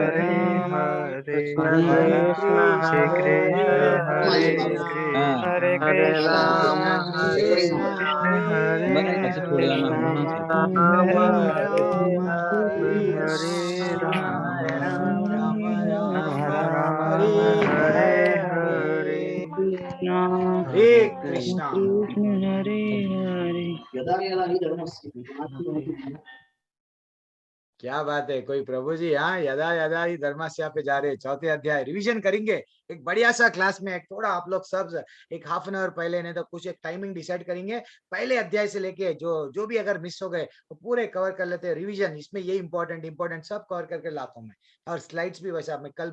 हरे हरे कृष्ण हरे राम कृष्ण हरे राम राम हरे हरे कृष्ण हरे हरे। क्या बात है, कोई प्रभु जी, हाँ, यदा यदा ही धर्मस्य पे जा रहे, 4थे अध्याय रिवीजन करेंगे। एक बढ़िया सा क्लास में, एक थोड़ा आप लोग सब एक हाफ एन आवर पहले, नहीं तो कुछ एक टाइमिंग डिसाइड करेंगे, पहले अध्याय से लेके जो भी अगर मिस हो गए तो पूरे कवर कर लेते हैं। रिवीजन इसमें ये इंपॉर्टेंट सब कवर करके लाता हूँ मैं। और स्लाइड्स भी वैसे मैं कल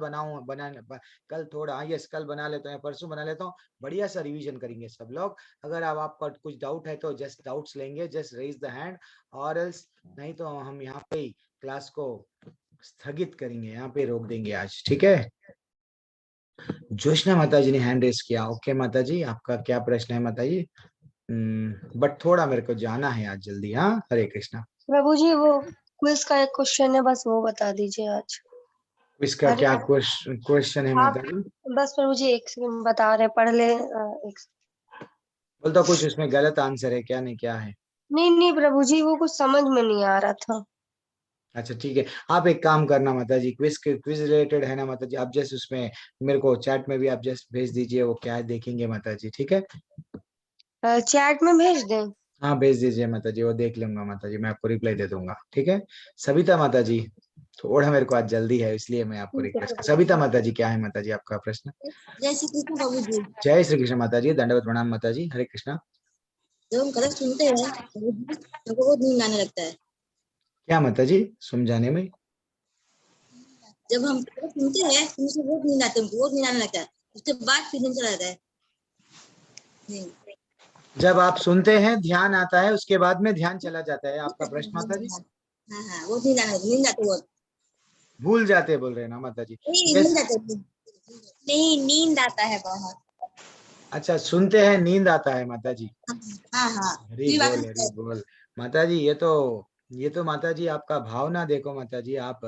कल थोड़ा, यस, कल बना लेता हूँ, परसों बना लेता हूँ। बढ़िया सा रिविजन करेंगे सब लोग। अगर आपका कुछ डाउट है तो जस्ट डाउट्स लेंगे, जस्ट रेज द हैंड, और एल्स नहीं तो हम यहाँ पे ही क्लास को स्थगित करेंगे, यहाँ पे रोक देंगे आज। ठीक है, जोशना माता जी ने हैंड रेस किया। ओके माता जी, आपका क्या प्रश्न है माता जी? बट थोड़ा मेरे को जाना है आज जल्दी। हाँ, हरे कृष्णा। प्रभु जी वो क्विज का एक क्वेश्चन है, बस वो बता दीजिए आज। इसका अरे क्या क्वेश्चन है आप माता जी? बस प्रभु जी एक सेकंड बता रहे, पढ़ ले एक। बोलता कुछ इसमें गलत आंसर है क्या? नहीं, क्या है? नहीं नहीं प्रभु जी, वो कुछ समझ में नहीं आ रहा था। अच्छा ठीक है, आप एक काम करना माता जी, क्विज रिलेटेड है ना माता जी, आप जस्ट उसमें मेरे को चैट में भी आप जस्ट भेज दीजिए, वो क्या है देखेंगे माता जी, ठीक है? चैट में भेज दें? हाँ भेज दीजिए माता जी, वो देख लूंगा माता जी, मैं आपको रिप्लाई दे दूंगा, ठीक है? सविता माता जी, थोड़ा मेरे को आज जल्दी है इसलिए मैं आपको ठीक है रिक्वेस्ट कर। प्रभु सविता जी। माता जी, क्या है माता जी आपका प्रश्न? जय श्री कृष्ण बाबू जी। जय श्री कृष्ण माता जी, दंडवत प्रणाम माता जी, हरे कृष्णा। जब हम कथा सुनते हैं बाबू जी, हमको बहुत नींद आने लगता है। क्या माता जी समझाने में? जब हम कथा सुनते हैं तो मुझे बहुत नींद आती है, हमको बहुत नींद आने लगता है, उसके बाद फिर नींद चला जाता है। जब आप सुनते हैं ध्यान आता है, उसके बाद में ध्यान चला जाता है, आपका प्रश्न माता जी? हाँ हाँ, बहुत नींद आने नींद आती है बहुत। भूल जाते बोल रहे हैं ना माता जी? नहीं जैसे नींद आती है, नहीं नींद आता है बहुत। अच्छा, सुनते हैं नींद आता है माता जी? हाँ हाँ, हरी ये बात बोल हरी बोल। माता जी ये तो माता जी आपका भावना देखो माता जी, आप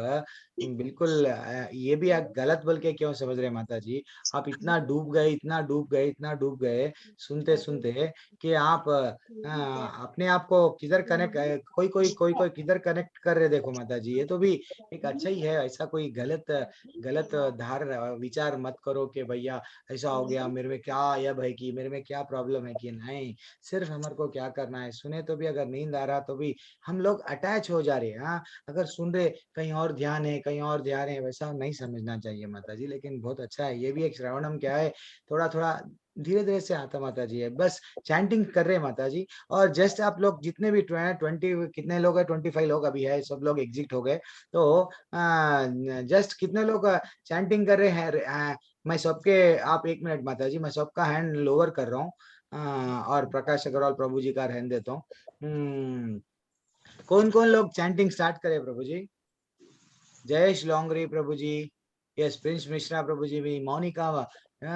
बिल्कुल ये भी आप गलत बोल के क्यों समझ रहे माता जी? आप इतना डूब गए, इतना डूब गए, इतना डूब गए सुनते सुनते कि आप अपने आप को किधर कनेक्ट, कोई किधर कनेक्ट कर रहे देखो माता जी, ये तो भी एक अच्छा ही है। ऐसा कोई गलत गलत धार विचार मत करो कि भैया ऐसा हो गया, मेरे में क्या आया भाई, कि मेरे में क्या प्रॉब्लम है, कि नहीं। सिर्फ हमारे को क्या करना है, सुने तो भी अगर नींद आ रहा तो भी हम लोग अटैच हो जा रहे हैं। हाँ, अगर सुन रहे कहीं और ध्यान है, कहीं और ध्यान है, वैसा नहीं समझना चाहिए माता जी। लेकिन बहुत अच्छा है, ये भी एक श्रवणम क्या है, थोड़ा थोड़ा धीरे धीरे से आता माता जी है, बस चैंटिंग कर रहे हैं माता जी। और जस्ट आप लोग जितने भी 20 कितने लोग है, 25 लोग अभी है, सब लोग एग्जिट हो गए, तो जस्ट कितने लोग चैंटिंग कर रहे हैं? मैं सबके, आप एक मिनट माता जी, मैं सबका हैंड लोअर कर रहा हूँ, और प्रकाश अग्रवाल प्रभु जी का रहने देता हूँ। कौन कौन लोग चैंटिंग स्टार्ट करे प्रभु जी? जयेश लोंगरी प्रभु जी, यस प्रिंस मिश्रा प्रभु जी भी, मोनिका,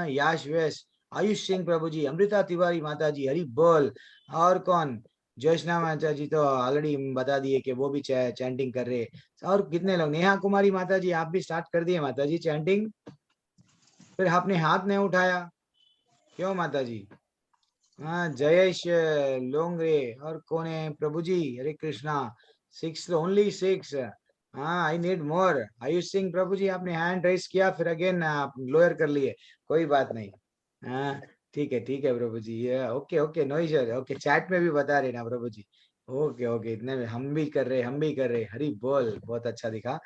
याश वेश, आयुष सिंह प्रभु जी, अमृता तिवारी माता जी, हरि बोल। और कौन? जोशना माता जी तो ऑलरेडी बता दिए कि वो भी चैंटिंग कर रहे। और कितने लोग? नेहा कुमारी माता जी, आप भी स्टार्ट कर दिए माता जी चैंटिंग? फिर आपने हाथ नहीं उठाया क्यों माता जी? हाँ, जयेश लोंगरे, और कौन है प्रभु जी? हरे कृष्णा। 6, ओनली 6। हाँ, I need more. Ayush Singh prabhu ji, आपने हैंड रेस किया, फिर अगेन आप लोअर कर लिए, कोई बात नहीं। हाँ, ठीक है प्रभु जी, ये okay okay, no issue, okay, chat में भी बता रहे ना प्रभु जी। ओके ओके, इतने में हम भी कर रहे, हम भी कर रहे, हरी बोल, बहुत अच्छा दिखा।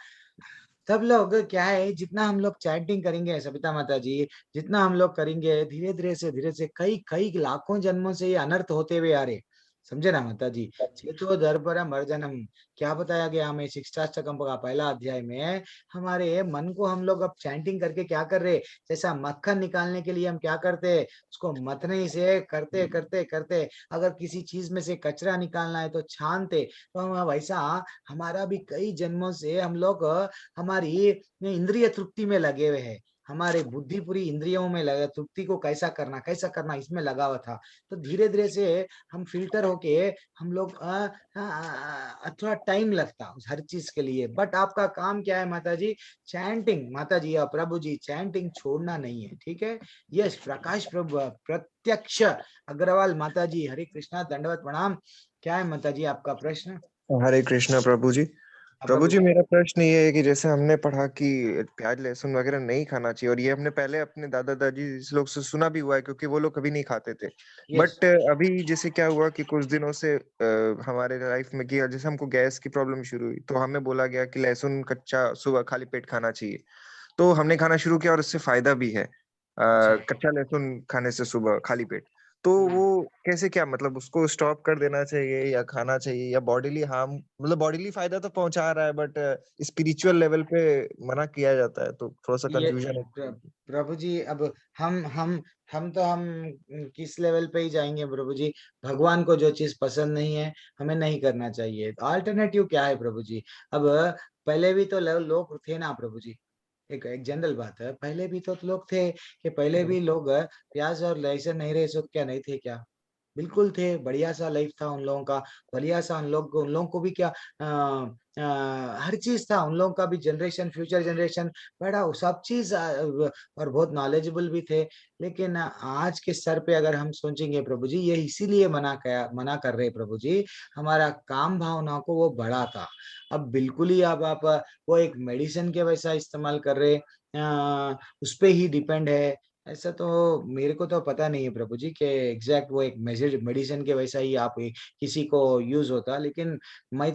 सब लोग क्या है, जितना हम लोग चैंटिंग करेंगे सविता माता जी, जितना हम लोग करेंगे, धीरे से कई कई लाखों जन्मों से ये अनर्थ होते हुए आ रहे, समझे ना माता जी? चेतो दर्परा मर्जनम, क्या बताया गया हमें शिक्षाष्टकम का पहला अध्याय में? हमारे मन को हम लोग अब चैंटिंग करके क्या कर रहे, जैसा मक्खन निकालने के लिए हम क्या करते, उसको मथने से करते करते करते, अगर किसी चीज में से कचरा निकालना है तो छानते, तो हम वैसा हमारा भी कई जन्मों से हम लोग हमारी इंद्रिय तृप्ति में लगे हुए हैं, हमारे बुद्धि पूरी इंद्रियों में लगा, तृप्ति को कैसा करना इसमें लगा हुआ था। तो धीरे धीरे से हम फिल्टर होके हम लोग थोड़ा टाइम लगता उस हर चीज के लिए, बट आपका काम क्या है माता जी? चैंटिंग माता जी और प्रभु जी, चैंटिंग छोड़ना नहीं है, ठीक है? यस, प्रकाश प्रभु प्रत्यक्ष अग्रवाल माता जी, हरे कृष्णा, दंडवत प्रणाम। क्या है माता जी आपका प्रश्न? हरे कृष्णा प्रभु जी। प्रभु जी, मेरा प्रश्न ये है कि जैसे हमने पढ़ा कि प्याज लहसुन वगैरह नहीं खाना चाहिए, और ये हमने पहले अपने दादा दादी लोग से सुना भी हुआ है, क्योंकि वो लोग कभी नहीं खाते थे। यस, बट अभी जैसे क्या हुआ कि कुछ दिनों से हमारे लाइफ में कि जैसे हमको गैस की प्रॉब्लम शुरू हुई, तो हमें बोला गया कि लहसुन कच्चा सुबह खाली पेट खाना चाहिए। तो हमने खाना शुरू किया और इससे फायदा भी है, कच्चा लहसुन खाने से सुबह खाली पेट। तो वो कैसे, क्या मतलब उसको स्टॉप कर देना चाहिए या खाना चाहिए, या बॉडीली हार्म, मतलब बॉडीली फायदा तो पहुंचा रहा है बट स्पिरिचुअल लेवल पे मना किया जाता है, तो थोड़ा सा ये कंफ्यूजन है। प्रभु जी, अब हम हम हम किस लेवल पे ही जाएंगे प्रभु जी? भगवान को जो चीज पसंद नहीं है हमें नहीं करना चाहिए, तो अल्टरनेटिव क्या है प्रभु जी? अब पहले भी तो लोग थे ना प्रभु जी, एक एक जनरल बात है, पहले भी तो लोग थे, कि पहले भी लोग प्याज और लहसुन नहीं रहे, सो क्या नहीं थे क्या? बिल्कुल थे, बढ़िया सा लाइफ था उन लोगों का, बढ़िया सा उन लोगों को भी क्या हर चीज था उन लोगों का भी, जनरेशन फ्यूचर जनरेशन बड़ा सब चीज और बहुत नॉलेजेबल भी थे। लेकिन आज के स्तर पे अगर हम सोचेंगे प्रभु जी, ये इसीलिए मना कर रहे प्रभु जी, हमारा काम भावना को वो बढ़ा था। अब बिल्कुल ही अब आप वो एक मेडिसिन के वैसा इस्तेमाल कर रहे, उस पे ही डिपेंड है, ऐसा तो मेरे को तो पता नहीं है प्रभु जी कि एग्जैक्ट वो एक मेडिसिन के वैसा ही आप किसी को यूज होता। लेकिन मैं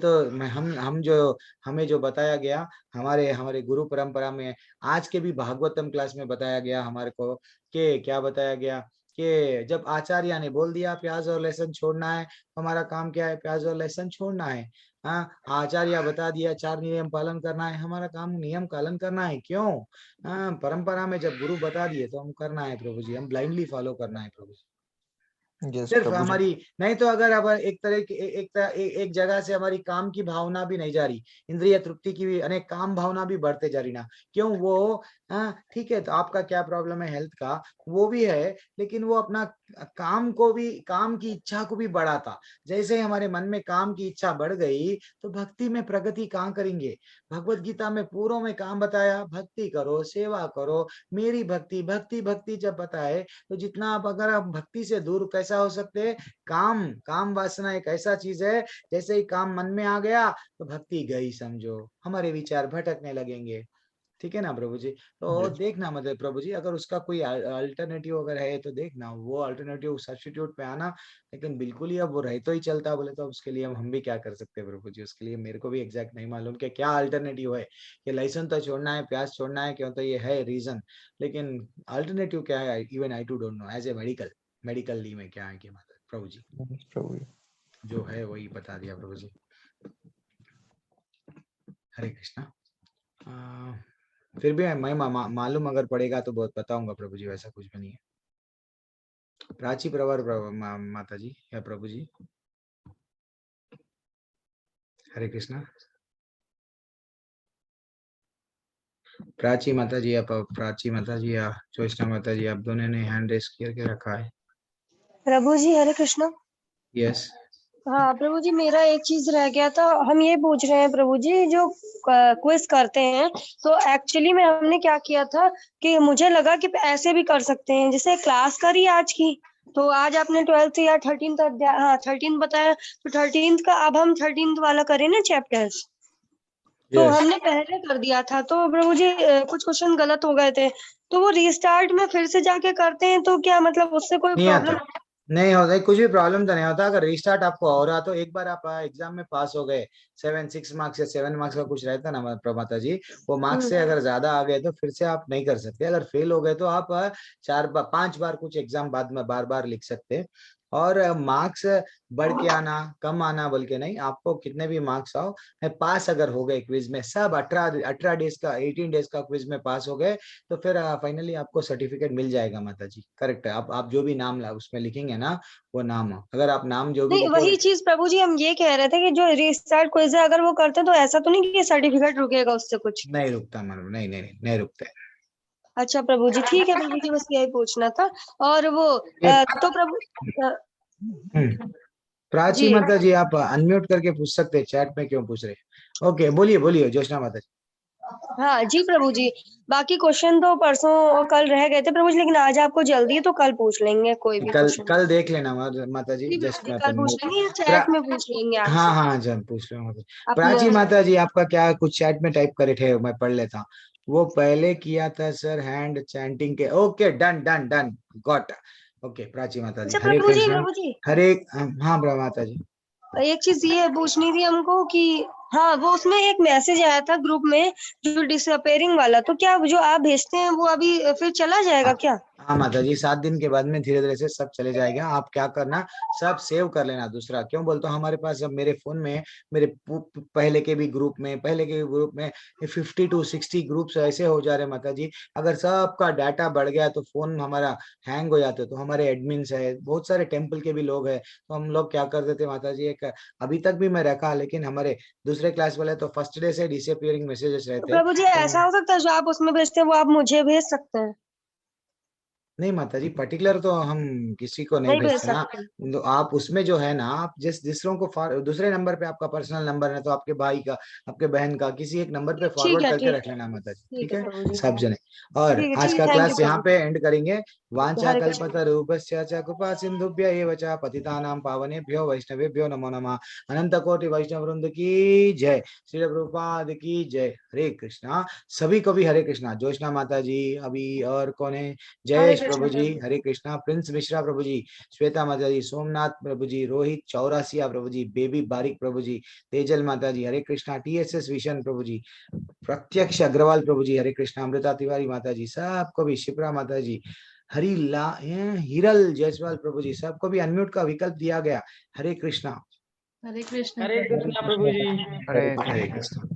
हम जो हमें जो बताया गया हमारे हमारे गुरु परंपरा में, आज के भी भागवतम क्लास में बताया गया हमारे को, कि क्या बताया गया कि जब आचार्य ने बोल दिया प्याज और लहसुन छोड़ना है, हमारा काम क्या है, प्याज और लहसुन छोड़ना है। हाँ, आचार्य बता दिया 4 नियम पालन करना है, हमारा काम नियम पालन करना है। क्यों? हाँ, परंपरा में जब गुरु बता दिए तो हम करना है प्रभु जी, हम ब्लाइंडली फॉलो करना है प्रभु जी। यस सिर्फ प्रभु जी। हमारी नहीं तो अगर अब एक तरह की एक जगह से हमारी काम की भावना भी नहीं जा रही, इंद्रिय तृप्ति की भी अनेक काम भावना भी बढ़ते जा रही ना, क्यों? वो ठीक है, तो आपका क्या प्रॉब्लम है हेल्थ का, वो भी है, लेकिन वो अपना काम को भी, काम की इच्छा को भी बढ़ाता। जैसे हमारे मन में काम की इच्छा बढ़ गई तो भक्ति में प्रगति कहाँ करेंगे? भगवत गीता में पूरों में काम बताया, भक्ति करो, सेवा करो, मेरी भक्ति भक्ति भक्ति जब बताए, तो जितना आप अगर आप भक्ति से दूर कैसा हो सकते हैं? काम वासना एक ऐसा चीज है, जैसे ही काम मन में आ गया तो भक्ति गई, समझो हमारे विचार भटकने लगेंगे। ठीक है ना प्रभु जी? तो यस देखना मतलब प्रभु जी, अगर उसका कोई अल्टरनेटिव अगर है तो देखना, वो अल्टरनेटिव सब्स्टिट्यूट पे आना। लेकिन बिल्कुल ही अब वो रह तो ही चलता बोले तो उसके लिए हम भी क्या कर सकते हैं प्रभु जी? उसके लिए मेरे को भी एग्जैक्ट नहीं मालूम कि क्या अल्टरनेटिव है, कि लहसुन तो छोड़ना है, प्याज छोड़ना है, क्यों? तो ये है रीजन, लेकिन अल्टरनेटिव क्या है, even I too don't know as a medical में क्या है कि मतलब प्रभु जी प्रभु जी। जो है वही बता दिया प्रभु जी। हरे कृष्णा। फिर भी मैं मालूम अगर पड़ेगा तो बहुत बताऊंगा प्रभु जी, वैसा कुछ भी नहीं है। प्राची प्रवर माता जी या प्रभु जी। हरे कृष्णा। प्राची माता जी या जोष्णा माता जी, आप दोनों ने हैंड रेस करके रखा है। प्रभु जी हरे कृष्णा। यस। हाँ प्रभु जी, मेरा एक चीज रह गया था। हम ये पूछ रहे हैं प्रभु जी, जो क्विज करते हैं तो एक्चुअली में हमने क्या किया था कि मुझे लगा कि ऐसे भी कर सकते हैं, जैसे क्लास करी आज की, तो आज आपने 12th या 13th अध्याय, हाँ 13th बताया, तो 13th का अब हम 13th वाला करें ना चैप्टर्स। तो यस। हमने पहले कर दिया था, तो प्रभु जी कुछ क्वेश्चन गलत हो गए थे, तो वो रीस्टार्ट में फिर से जाके करते हैं तो क्या मतलब उससे कोई नहीं आता, प्रॉब्लम? नहीं होता, कुछ भी प्रॉब्लम तो नहीं होता। अगर रिस्टार्ट आपको हो रहा तो एक बार आप एग्जाम में पास हो गए, 6 मार्क्स या 7 मार्क्स का कुछ रहता ना प्रमाता जी, वो मार्क्स से अगर ज्यादा आ गए तो फिर से आप नहीं कर सकते। अगर फेल हो गए तो आप 5 बार कुछ एग्जाम बाद में बार बार लिख सकते। और मार्क्स बढ़ के आना कम आना बोल के नहीं, आपको कितने भी मार्क्स आओ, पास अगर हो गए क्विज में, सब 18 डेज का 18 डेज का क्विज में पास हो गए, तो फिर फाइनली आपको सर्टिफिकेट मिल जाएगा माता जी। करेक्ट है, आप जो भी नाम उसमें लिखेंगे ना, वो नाम, अगर आप नाम जो भी नहीं, लिखे वही चीज प्रभु जी हम ये कह रहे थे कि जो रीस्टार्ट क्विज है अगर वो करते हैं तो ऐसा तो नहीं कि सर्टिफिकेट रुकेगा उससे कुछ? नहीं रुकता मतलब, नहीं नहीं नहीं, नहीं रुकता है। अच्छा प्रभु जी, ठीक है प्रभु जी, बस यही पूछना था। और वो ये तो प्रभु प्राची जी माता जी, आप अनम्यूट करके पूछ सकते हैं, चैट में क्यों पूछ रहे? ओके, बोलिए बोलिए जोशना माता जी। हाँ जी प्रभु जी, बाकी क्वेश्चन तो परसों और कल रह गए थे प्रभु जी, लेकिन आज आपको जल्दी है तो कल पूछ लेंगे कोई भी कल क्वेश्चन। कल देख लेना माता जी, जी प्रभु जस्ट जी, मैं कल अपन पूछ लेंगे या प्रा, चैट में पूछ लेंगे हाँ आपसे हाँ जब पूछ रहा हूँ। अपने। प्राची माता जी, आपका क्या कुछ चैट में टाइप करे थे, मैं पढ़ लेता। वो पहले किया था सर हैंड चैंटिंग के, okay done done done, got. Okay Prachi माता जी, अच्छा हरे कृष्ण। प्रभु जी हरे हाँ माता जी। एक चीज ये पूछनी थी हमको कि हाँ, वो उसमें एक मैसेज आया था ग्रुप में जो डिसअपेयरिंग वाला, तो क्या जो आप भेजते हैं वो अभी फिर चला जाएगा क्या? हाँ माता जी, 7 दिन के बाद में धीरे धीरे से सब चले जाएगा। आप क्या करना, सब सेव कर लेना। दूसरा क्यों बोलता हूँ, हमारे पास अब मेरे फोन में, मेरे पहले के भी ग्रुप में 50 to 60 ग्रुप्स ऐसे हो जा रहे माता जी। अगर सबका डाटा बढ़ गया तो फोन हमारा हैंग हो जाते, तो हमारे एडमिन्स है, बहुत सारे टेम्पल के भी लोग हैं, तो हम लोग क्या करते थे माता जी, एक अभी तक भी मैं रखा, लेकिन हमारे दूसरे क्लास वाले तो फर्स्ट डे से डिसअपियरिंग मैसेजेस तो रहते। प्रभु जी ऐसा हो सकता है जो आप उसमें भेजते हैं वो आप मुझे भेज सकते हैं? नहीं माता जी, पर्टिकुलर तो हम किसी को नहीं नहीं भेज भेजते ना। सकते। तो आप उसमें जो है ना, आप जिस दूसरों को दूसरे नंबर पे आपका पर्सनल नंबर है, तो आपके भाई का, आपके बहन का, किसी एक नंबर पे फॉरवर्ड करके रख लेना माता जी, ठीक ठीक है है प्रभु जी। सब जने। और ठीक है, आज ठीक का है, थैंक क्लास यू यहाँ प्रभु। पे एंड करेंगे। वांछा हरे कृष्ण। कल्पतरूपस्य च कृपा सिंधुभ्य एव च पतितानां पावनेभ्यो वैष्णवेभ्यो नमो नमः। अनंत कोटि वैष्णव वृंद की जय। श्री प्रभुपाद की जय। हरे कृष्णा। सभी को भी हरे कृष्णा। जोशना माता जी अभी, और कौन है, हरे जयेश कृष्ण प्रभु जी प्रभु। हरे कृष्णा, प्रिंस मिश्रा प्रभु जी, श्वेता माता जी, सोमनाथ प्रभु जी, रोहित चौरासिया प्रभु जी, बेबी बारिक प्रभु जी, तेजल माता जी हरे कृष्णा, TSS विशन प्रभु जी, प्रत्यक्ष अग्रवाल प्रभु जी हरे कृष्णा, अमृता तिवारी माता जी, सबको भी, शिप्रा माता जी, हिरल जायसवाल प्रभु जी, सबको भी अनम्यूट का विकल्प दिया गया। हरे कृष्णा। हरे कृष्ण हरे कृष्णा प्रभु जी। हरे हरे कृष्णा।